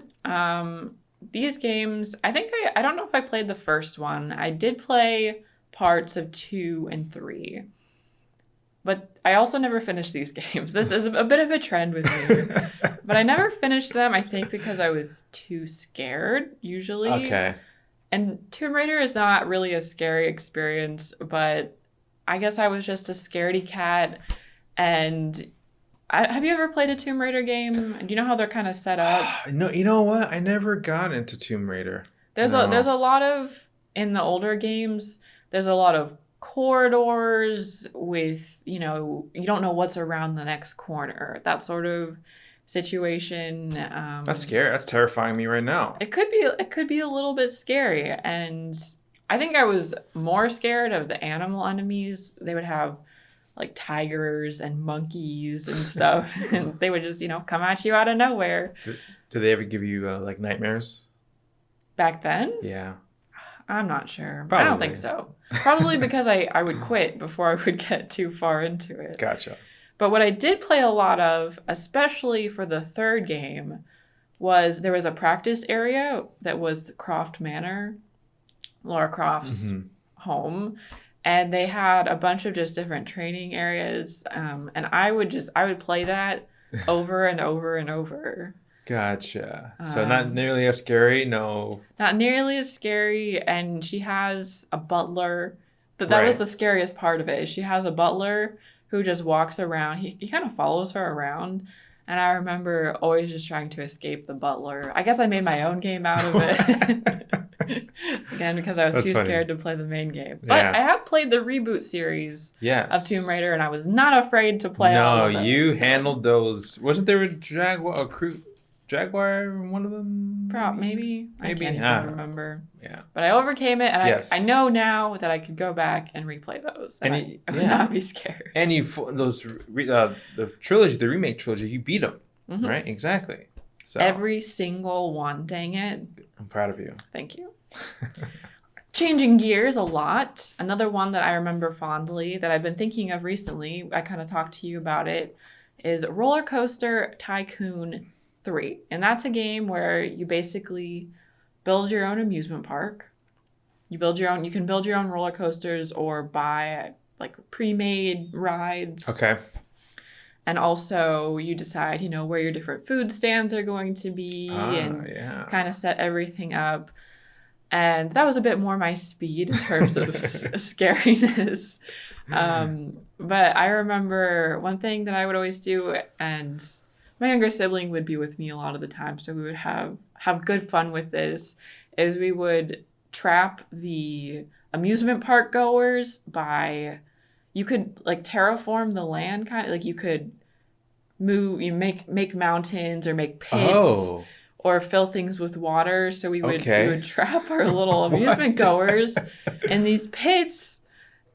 these games, I think I don't know if I played the first one. I did play parts of 2 and 3. But I also never finished these games. This is a bit of a trend with me. But I never finished them, I think, because I was too scared, usually. Okay. And Tomb Raider is not really a scary experience, but I guess I was just a scaredy cat. And have you ever played a Tomb Raider game? Do you know how they're kind of set up? No, you know what? I never got into Tomb Raider. There's a lot of, in the older games, there's a lot of corridors with, you don't know what's around the next corner. That sort of situation. That's scary. That's terrifying me right now. It could be a little bit scary, and I think I was more scared of the animal enemies. They would have like tigers and monkeys and stuff. And they would just, come at you out of nowhere. Did they ever give you like nightmares? Back then? Yeah. I'm not sure. Probably. I don't think so. Probably because I would quit before I would get too far into it. Gotcha. But what I did play a lot of, especially for the third game, was there was a practice area that was the Croft Manor, Lara Croft's home. And they had a bunch of just different training areas. And I would play that over and over and over. Gotcha. So not nearly as scary, no. Not nearly as scary. And she has a butler. That was the scariest part of it. Is she has a butler who just walks around. He kind of follows her around. And I remember always just trying to escape the butler. I guess I made my own game out of it. Again, because I was too scared to play the main game. But I have played the reboot series of Tomb Raider, and I was not afraid to play all of those. No, you handled those. Wasn't there a Jaguar in one of them? Maybe. I can't even remember. Yeah. But I overcame it, and I know now that I could go back and replay those. And I would not be scared. And the trilogy, the remake trilogy, you beat them, right? Exactly. So every single one, dang it. I'm proud of you. Thank you. Changing gears a lot. Another one that I remember fondly that I've been thinking of recently, I kind of talked to you about it, is Roller Coaster Tycoon 3. And that's a game where you basically build your own amusement park. You can build your own roller coasters or buy like pre-made rides. Okay. And also you decide, where your different food stands are going to be kind of set everything up. And that was a bit more my speed in terms of scariness. But I remember one thing that I would always do, and my younger sibling would be with me a lot of the time, so we would have good fun with this, is we would trap the amusement park goers by, you could like terraform the land, kind of like you could make mountains or make pits or fill things with water. So we would trap our little amusement goers in these pits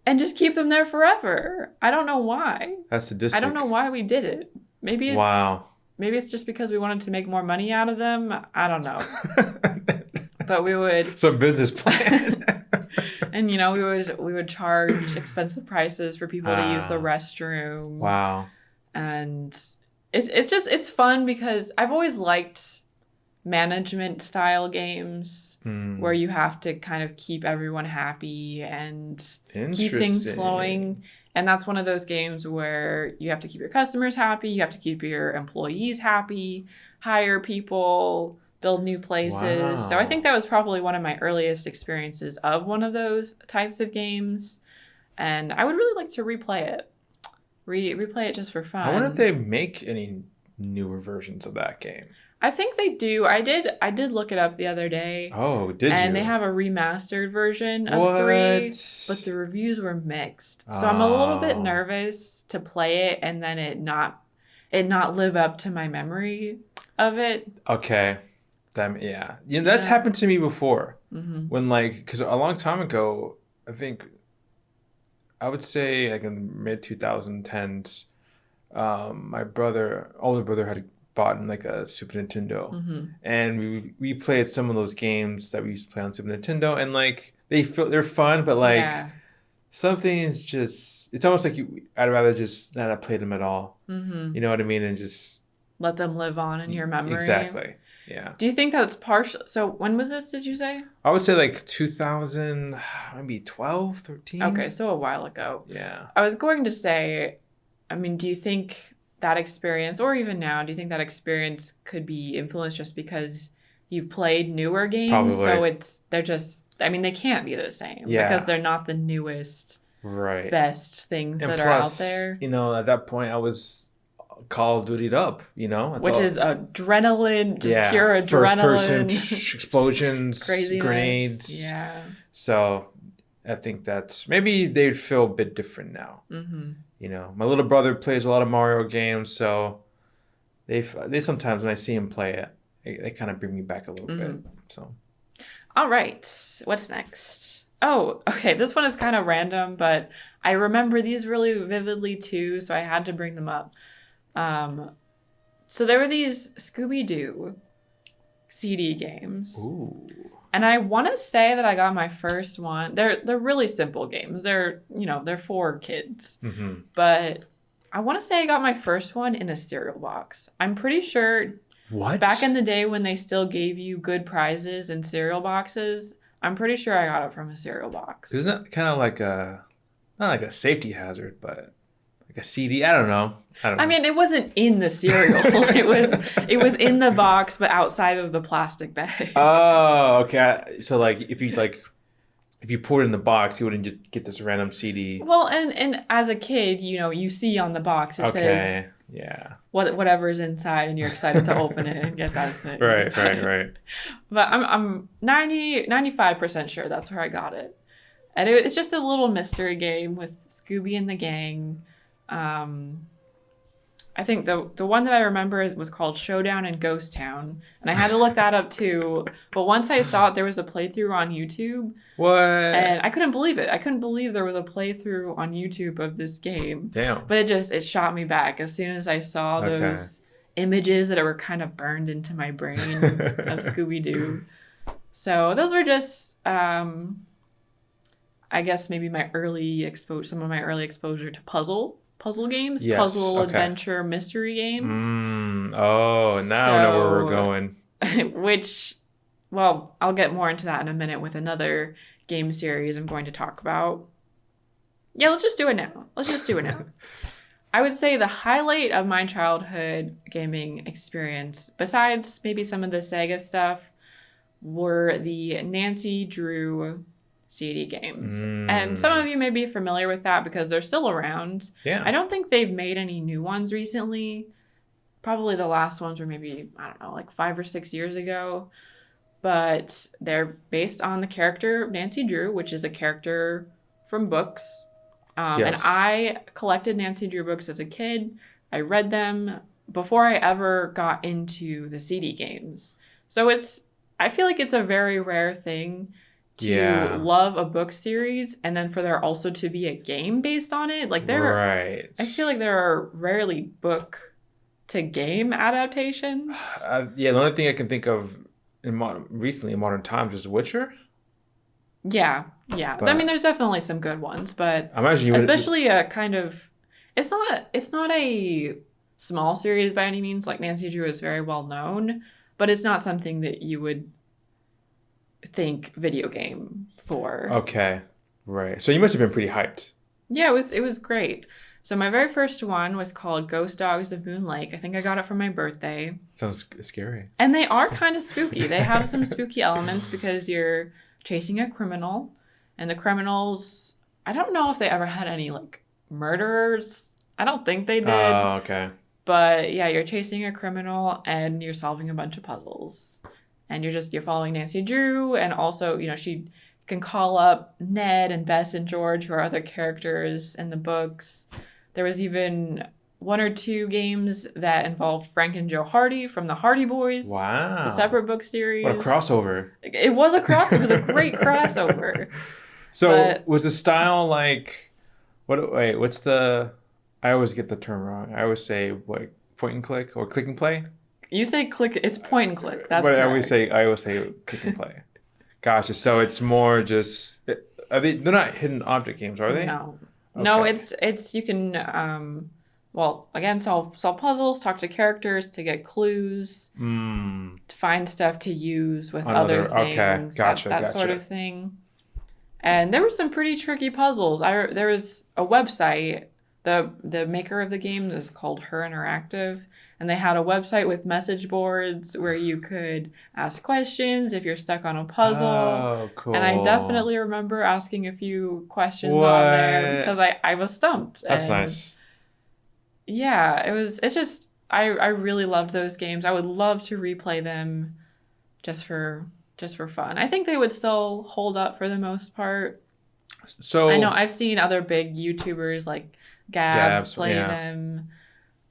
and just keep them there forever. I don't know why. That's sadistic. I don't know why we did it. Maybe it's just because we wanted to make more money out of them. I don't know. But we would some business plan. And we would charge expensive prices for people to use the restroom. Wow. And it's fun because I've always liked management style games where you have to kind of keep everyone happy and keep things flowing. And that's one of those games where you have to keep your customers happy, you have to keep your employees happy, hire people, build new places. Wow. So I think that was probably one of my earliest experiences of one of those types of games. And I would really like to replay it. Replay it just for fun. I wonder if they make any newer versions of that game. I think they do. I did look it up the other day. Oh, did you? And they have a remastered version of 3, but the reviews were mixed. So I'm a little bit nervous to play it and then it not live up to my memory of it. Okay. That's happened to me before. Mm-hmm. When because a long time ago, I think I would say like in the mid 2010s, my older brother had bought like a Super Nintendo, and we played some of those games that we used to play on Super Nintendo, and they're fun, but something is just, it's almost like I'd rather just not have played them at all. Mm-hmm. You know what I mean? And just let them live on in your memory. Exactly. Yeah. Do you think that's partial? So when was this, did you say? I would say like 2000, maybe 12, 13. Okay, so a while ago. Yeah. I was going to say, do you think that experience, or even now, do you think that experience could be influenced just because you've played newer games? Probably. So they can't be the same because they're not the newest, best things that are out there. At that point I was Call of Dutied up, which is adrenaline, just pure adrenaline. First person explosions, craziness. Grenades. Yeah. So I think that's, maybe they'd feel a bit different now. Mm-hmm. My little brother plays a lot of Mario games, so they sometimes when I see him play it, they kind of bring me back a little bit. So, all right, what's next? Oh, okay. This one is kind of random, but I remember these really vividly too, so I had to bring them up. Um, so there were these Scooby-Doo CD games. Ooh. And I want to say that I got my first one. They're really simple games. They're for kids. Mm-hmm. But I want to say I got my first one in a cereal box. I'm pretty sure What? back in the day when they still gave you good prizes in cereal boxes, I'm pretty sure I got it from a cereal box. Isn't that kind of like not like a safety hazard, but like a CD? I don't know. I mean, it wasn't in the cereal. it was in the box, but outside of the plastic bag. Oh, okay. So like if you pour it in the box, you wouldn't just get this random CD. Well, and as a kid, you see on the box it says yeah. whatever's inside, and you're excited to open it and get that thing. Right. But I'm 95% sure that's where I got it. And it's just a little mystery game with Scooby and the gang. I think the one that I remember was called Showdown in Ghost Town, and I had to look that up too. But once I saw it, there was a playthrough on YouTube. What? And I couldn't believe it. I couldn't believe there was a playthrough on YouTube of this game. Damn. But it shot me back as soon as I saw those images that were kind of burned into my brain of Scooby-Doo. So those were just, I guess maybe some of my early exposure to puzzle games, Yes, puzzle okay. adventure mystery games. Oh, now I know where we're going. Which, well, I'll get more into that in a minute with another game series I'm going to talk about. Yeah, let's just do it now. I would say the highlight of my childhood gaming experience, besides maybe some of the Sega stuff, were the Nancy Drew CD games. And some of you may be familiar with that because they're still around. Yeah. I don't think they've made any new ones recently. Probably the last ones were maybe, I don't know, like 5 or 6 years ago. But they're based on the character Nancy Drew, which is a character from books. And I collected Nancy Drew books as a kid. I read them before I ever got into the CD games. So I feel like it's a very rare thing to love a book series and then for there also to be a game based on it. Like I feel like there are rarely book to game adaptations. The only thing I can think of recently in modern times is Witcher. Yeah. But, I mean, there's definitely some good ones, but I imagine especially a kind of, it's not a small series by any means. Like Nancy Drew is very well known, but it's not something that you would think video game for. Okay, right. So you must have been pretty hyped. Yeah, it was great. So my very first one was called Ghost Dogs of Moon Lake. I think I got it for my birthday. Sounds scary. And they are kind of spooky. They have some spooky elements because you're chasing a criminal, and the criminals, I don't know if they ever had any like murderers. I don't think they did. Oh, okay. But yeah, you're chasing a criminal and you're solving a bunch of puzzles. And you're following Nancy Drew, and also, she can call up Ned and Bess and George, who are other characters in the books. There was even 1 or 2 games that involved Frank and Joe Hardy from the Hardy Boys. Wow. The separate book series. What a crossover. It was a great crossover. So was the style like, what's the, I always get the term wrong. I always say, what, point and click or click and play? You say click, it's point and click. That's correct. correct. I always say click and play. Gotcha. So it's more just, they're not hidden object games, are they? No. Okay. No, it's you can, again, solve puzzles, talk to characters to get clues, to find stuff to use with other things. Okay, gotcha. That sort of thing. And there were some pretty tricky puzzles. There was a website, the maker of the game is called Her Interactive. And they had a website with message boards where you could ask questions if you're stuck on a puzzle. Oh, cool. And I definitely remember asking a few questions on there because I was stumped. That's nice. Yeah, it's just, I really loved those games. I would love to replay them just for fun. I think they would still hold up for the most part. So I know I've seen other big YouTubers like Gab play them.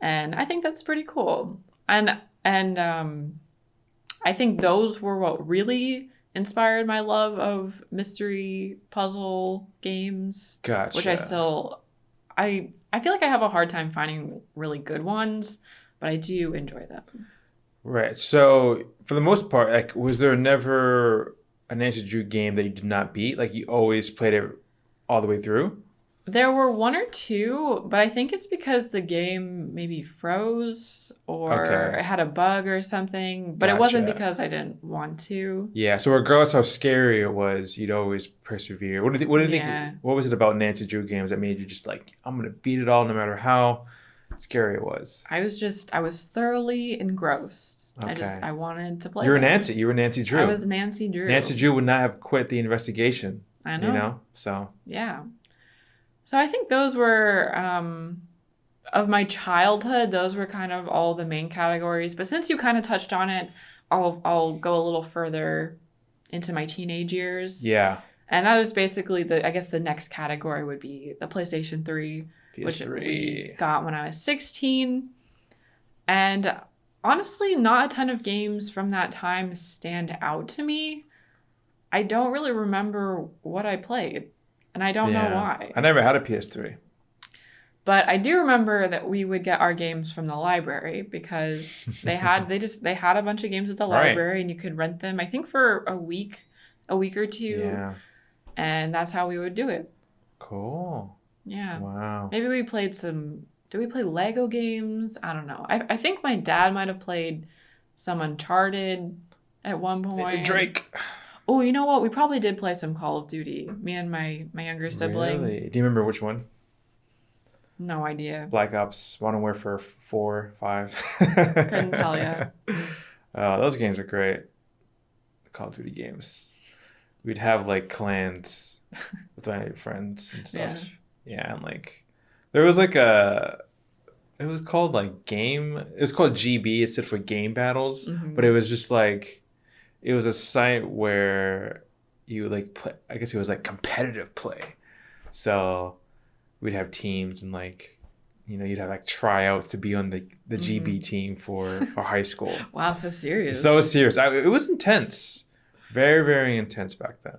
And I think that's pretty cool. And I think those were what really inspired my love of mystery puzzle games, which I Gotcha. still I feel like I have a hard time finding really good ones, but I do enjoy them. Right. So for the most part, like, was there never a Nancy Drew game that you did not beat? Like, you always played it all the way through? There were one or two, but I think it's because the game maybe froze or Okay. it had a bug or something. But it wasn't Gotcha. because I didn't want to. Yeah. So regardless how scary it was, you'd always persevere. What do you think? Yeah. What was it about Nancy Drew games that made you just like, I'm gonna beat it all no matter how scary it was? I was thoroughly engrossed. Okay. I wanted to play You were them. Nancy. You were Nancy I Drew. was Nancy Drew. Nancy Drew would not have quit the investigation. I You know. know. So Yeah. So I think those were of my childhood, those were kind of all the main categories. But since you kind of touched on it, I'll go a little further into my teenage years. yeah. And that was basically I guess the next category would be the PlayStation 3, which we PS3. got when I was 16. And honestly, not a ton of games from that time stand out to me. I don't really remember what I played, and I don't know Yeah. why. I never had a PS3. But I do remember that we would get our games from the library because they had a bunch of games at the Right. library and you could rent them, I think for a week or two, Yeah. and that's how we would do it. Cool. Yeah. Wow. Maybe we played did we play Lego games? I don't know. I think my dad might have played some Uncharted at one point. Nathan Drake. Oh, you know what? We probably did play some Call of Duty. Me and my younger sibling. Really? Do you remember which one? No idea. Black Ops, Modern Warfare 4, 5. Couldn't tell ya. Those games are great. The Call of Duty games. We'd have like clans with my friends and stuff. Yeah, and like there was like it was called like it was called GB, it stood for Game Battles, Mhm. but it was just like it was a site where you like play, I guess it was like competitive play. So we'd have teams and like you'd have like tryouts to be on the GB team for high school. Wow, so serious. So serious. It was intense. Very, very intense back then.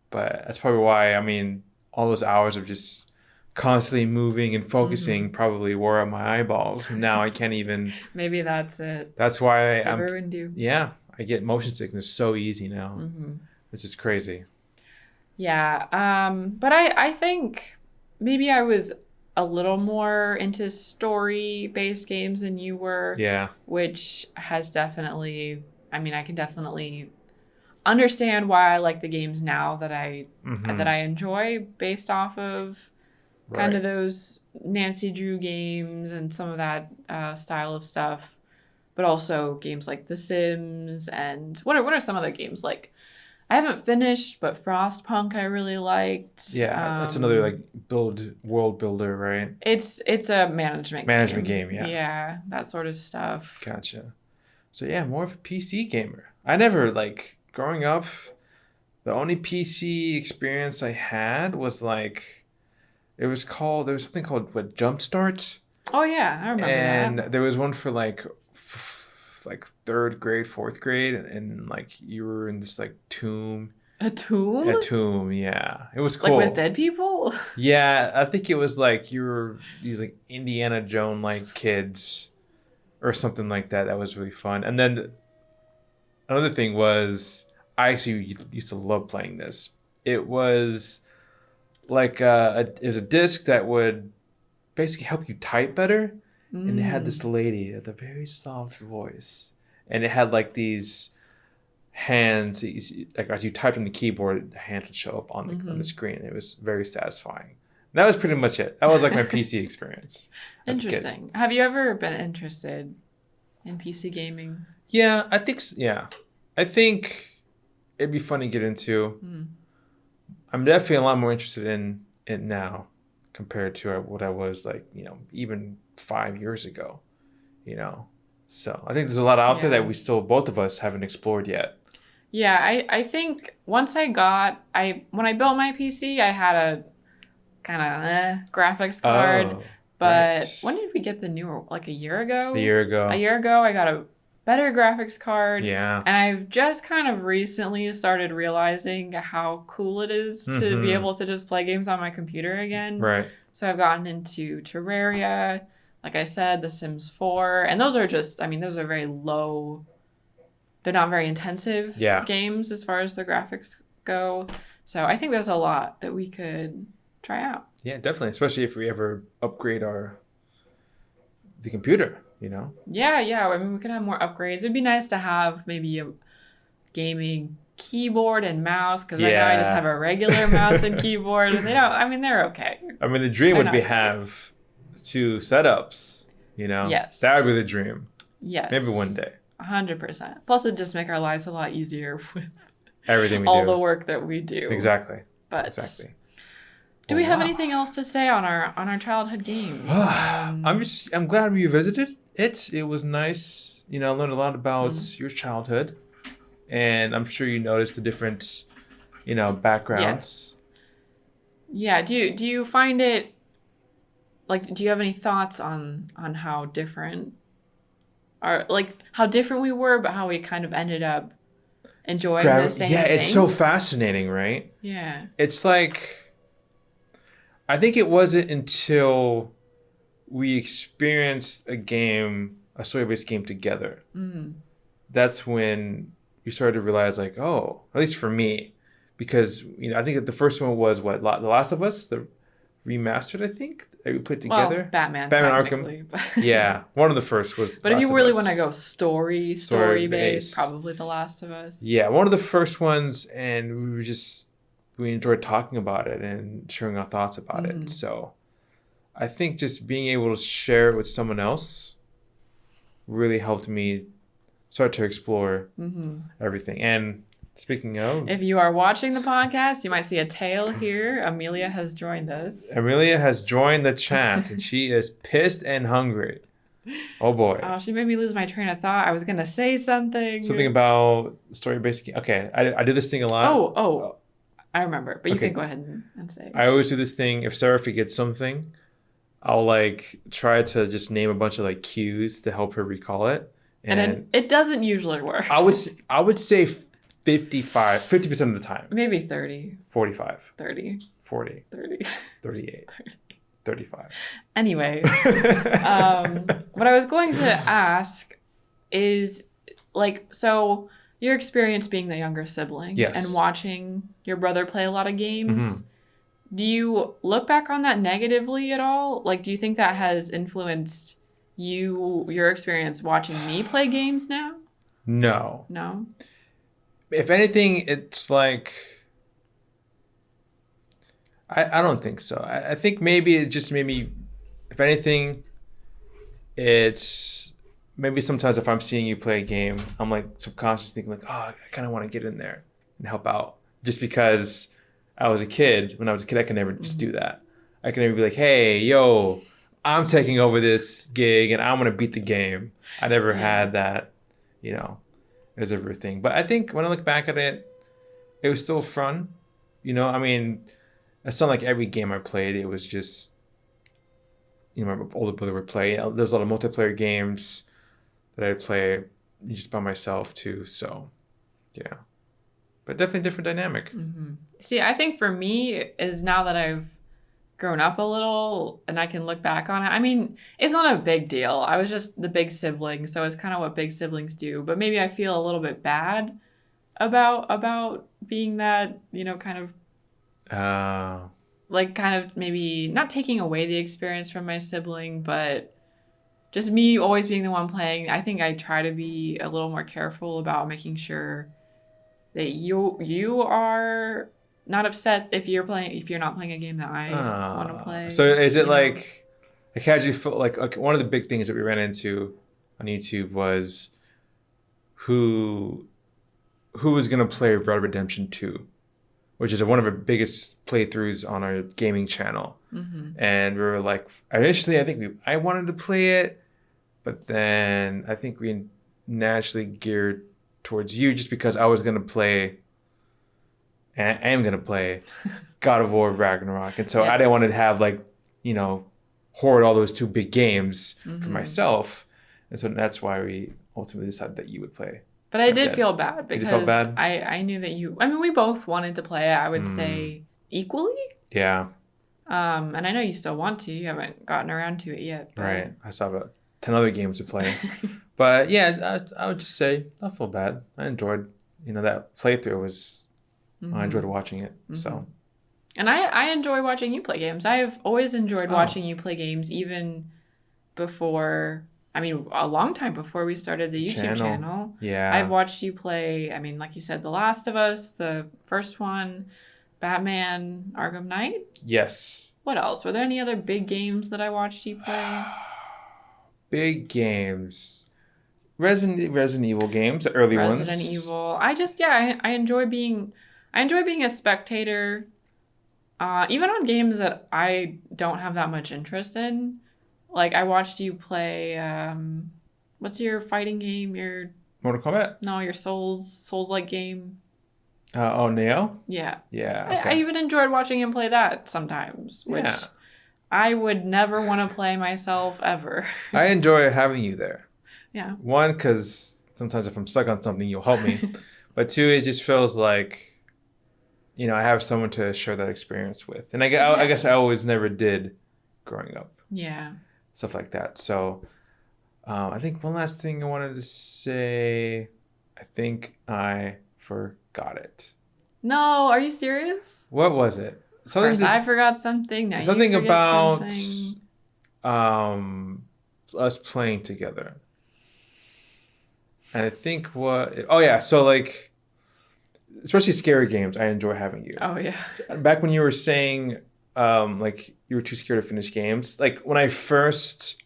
But that's probably why, I mean, all those hours of just constantly moving and focusing probably wore out my eyeballs. Now I can't even. Maybe that's it. That's why It ruined you. yeah, I get motion sickness so easy now. Mm-hmm. It's just crazy. Yeah. But I think maybe I was a little more into story-based games than you were. Yeah. Which has definitely, I mean, I can definitely understand why I like the games now that I enjoy based off of kind of those Nancy Drew games and some of that style of stuff, but also games like The Sims and what are some other games like? I haven't finished, but Frostpunk I really liked. Yeah, that's another like world builder, right? It's a management game, yeah. Yeah, that sort of stuff. Gotcha. So yeah, more of a PC gamer. I never like growing up. The only PC experience I had was like there was something called Jumpstart. Oh yeah, I remember and that. there was one for like like third grade, fourth grade, and like you were in this like tomb. A tomb? A tomb, yeah. It was cool. Like with dead people? Yeah, I think it was like you were these like Indiana Jones like kids or something like that. That was really fun. And then another thing was I actually used to love playing this. It was like it was a disc that would basically help you type better. And it had this lady with a very soft voice. And it had like these hands, like as you typed on the keyboard, the hands would show up on the screen. It was very satisfying. And that was pretty much it. That was like my PC experience. Interesting. Have you ever been interested in PC gaming? Yeah, I think it'd be fun to get into. I'm definitely a lot more interested in it now compared to what I was like, even 5 years ago, So I think there's a lot out there that we still, both of us, haven't explored yet. Yeah, I think once when I built my PC, I had a kind of graphics card. But when did we get the newer? Like a year ago? A year ago. A year ago, I got better graphics card. Yeah. And I've just kind of recently started realizing how cool it is to be able to just play games on my computer again. Right. So I've gotten into Terraria, like I said, The Sims 4. And those are just, I mean, those are very low, they're not very intensive games as far as the graphics go. So I think there's a lot that we could try out. Yeah, definitely. Especially if we ever upgrade the computer, you know? Yeah. I mean, we could have more upgrades. It'd be nice to have maybe a gaming keyboard and mouse, because right now I just have a regular mouse and keyboard, and they're okay. I mean, the dream would be have 2 setups, you know? Yes. That would be the dream. Yes. Maybe one day. 100%. Plus, it'd just make our lives a lot easier with everything we do. All the work that we do. Exactly. But exactly. Do we have anything else to say on our childhood games? I'm glad we visited it. It was nice. You know, I learned a lot about your childhood, and I'm sure you noticed the different, you know, backgrounds. Yeah. Do you find it like? Do you have any thoughts on how different, or like how different we were, but how we kind of ended up enjoying the same things? It's so fascinating, right? Yeah. It's like, I think it wasn't until we experienced a story-based game together. That's when you started to realize, like, oh, at least for me, because, you know, I think that the first one was The Last of Us, the remastered, I think, that we put together. Well, Batman Arkham. Yeah, one of the first was. But if you really want to go story-based, probably The Last of Us. Yeah, one of the first ones, and we enjoyed talking about it and sharing our thoughts about it. So I think just being able to share it with someone else really helped me start to explore everything. And speaking of... If you are watching the podcast, you might see a tail here. Amelia has joined us. Amelia has joined the chat, and she is pissed and hungry. Oh, boy. Oh, she made me lose my train of thought. I was going to say something. Something about story-based... Okay, I do this thing a lot. Oh. I remember, but you can go ahead and say. I always do this thing. If Sarah forgets something, I'll like try to just name a bunch of like cues to help her recall it. And then it doesn't usually work. I would say 50% of the time. Maybe 30. 45. 30. 40. 30. 38. 35. Anyway, what I was going to ask is, like, so your experience being the younger sibling and watching your brother play a lot of games, do you look back on that negatively at all? Like, do you think that has influenced your experience watching me play games now? No. If anything, it's like, I don't think so. I think maybe it just made me, if anything, it's maybe sometimes if I'm seeing you play a game, I'm like subconsciously thinking like, oh, I kind of want to get in there and help out. Just because when I was a kid, I could never just do that. I could never be like, hey, yo, I'm taking over this gig and I'm going to beat the game. I never had that, you know, as a thing. But I think when I look back at it, it was still fun. You know, I mean, it's not like every game I played, it was just, you know, my older brother would play. There's a lot of multiplayer games that I play just by myself too. So, yeah. But definitely a different dynamic. See, I think for me is now that I've grown up a little and I can look back on it. I mean, it's not a big deal. I was just the big sibling, so it's kind of what big siblings do. But maybe I feel a little bit bad about being that, you know, kind of like kind of maybe not taking away the experience from my sibling, but just me always being the one playing. I think I try to be a little more careful about making sure that you are not upset if you're not playing a game that I want to play. So is it like how do you feel like one of the big things that we ran into on YouTube was who was gonna play Red Dead Redemption 2, which is one of our biggest playthroughs on our gaming channel. And we were like, initially I wanted to play it, but then I think we naturally geared towards you just because I was going to play, and I am going to play God of War Ragnarok. And so I didn't want to have, like, you know, hoard all those 2 big games for myself. And so that's why we ultimately decided that you would play. But I Red did Dead. feel bad You because felt bad? I knew that we both wanted to play it, I would say equally. Yeah. And I know you still want to. You haven't gotten around to it yet. But... Right. I still have about 10 other games to play. But yeah, I would just say I feel bad. I enjoyed, that playthrough was, I enjoyed watching it. So. And I enjoy watching you play games. I've always enjoyed watching you play games, even before, a long time before we started the YouTube channel. Yeah. I've watched you play, like you said, The Last of Us, the first one, Batman, Arkham Knight. Yes. What else? Were there any other big games that I watched you play? Big games. Resident Evil games, the early ones. Resident Evil. I enjoy being a spectator. Even on games that I don't have that much interest in. Like, I watched you play, what's your fighting game? Your Mortal Kombat? No, your Souls-like game. Neo? Yeah. Yeah. Okay. I even enjoyed watching him play that sometimes, which I would never want to play myself ever. I enjoy having you there. Yeah. One, because sometimes if I'm stuck on something, you'll help me. But two, it just feels like, I have someone to share that experience with. And I guess I always never did growing up. Yeah. Stuff like that. So I think one last thing I wanted to say, I think I forgot it. No, are you serious? What was it? First, I forgot something. Now something you forget about something. Us playing together. And I think so like, especially scary games, I enjoy having you. Oh yeah. Back when you were saying like you were too scared to finish games, like when I first,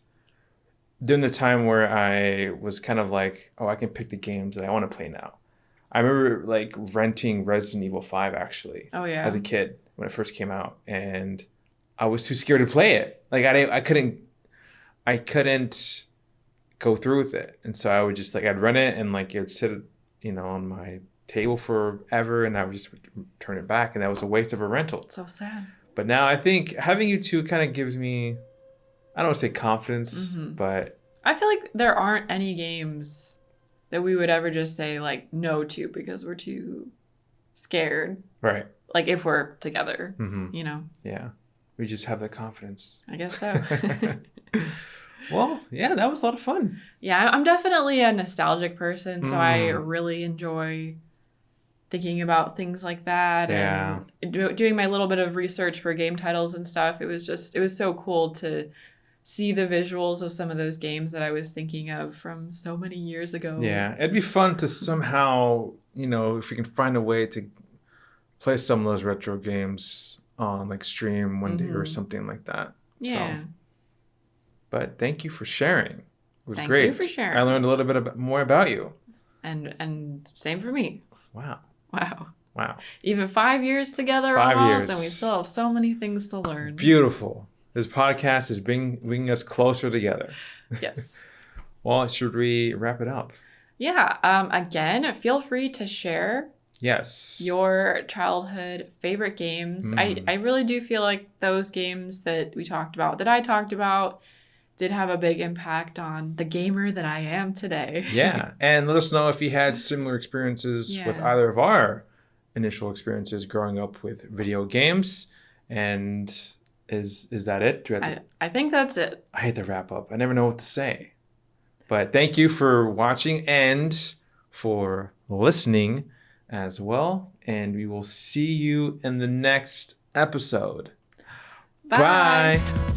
during the time where I was kind of like, I can pick the games that I want to play now. I remember like renting Resident Evil 5 actually. Oh yeah. As a kid when it first came out, and I was too scared to play it. Like I couldn't go through with it, and so I would just I'd rent it and like it'd sit on my table forever, and I would just turn it back, and that was a waste of a rental. So sad. But now I think having you two kind of gives me, I don't want to say confidence, but I feel like there aren't any games that we would ever just say like no to because we're too scared. Right. Like if we're together, Yeah. We just have that confidence. I guess so. Well, yeah, that was a lot of fun. Yeah, I'm definitely a nostalgic person, so I really enjoy thinking about things like that. Yeah. And doing my little bit of research for game titles and stuff. It was so cool to see the visuals of some of those games that I was thinking of from so many years ago. Yeah, it'd be fun to somehow, if we can find a way to play some of those retro games on like stream one day or something like that. Yeah. So, but thank you for sharing. It was Thank great. you for sharing. I learned a little bit more about you. And same for me. Wow. Wow. Even 5 years together 5 almost, years. and we still have so many things to learn. Beautiful. This podcast is bringing us closer together. Yes. Well, should we wrap it up? Yeah. Again, feel free to share Yes. your childhood favorite games. I really do feel like those games that I talked about, did have a big impact on the gamer that I am today. Yeah. And let us know if you had similar experiences with either of our initial experiences growing up with video games. And is that it? I think that's it. I hate to wrap up. I never know what to say. But thank you for watching and for listening as well. And we will see you in the next episode. Bye. Bye.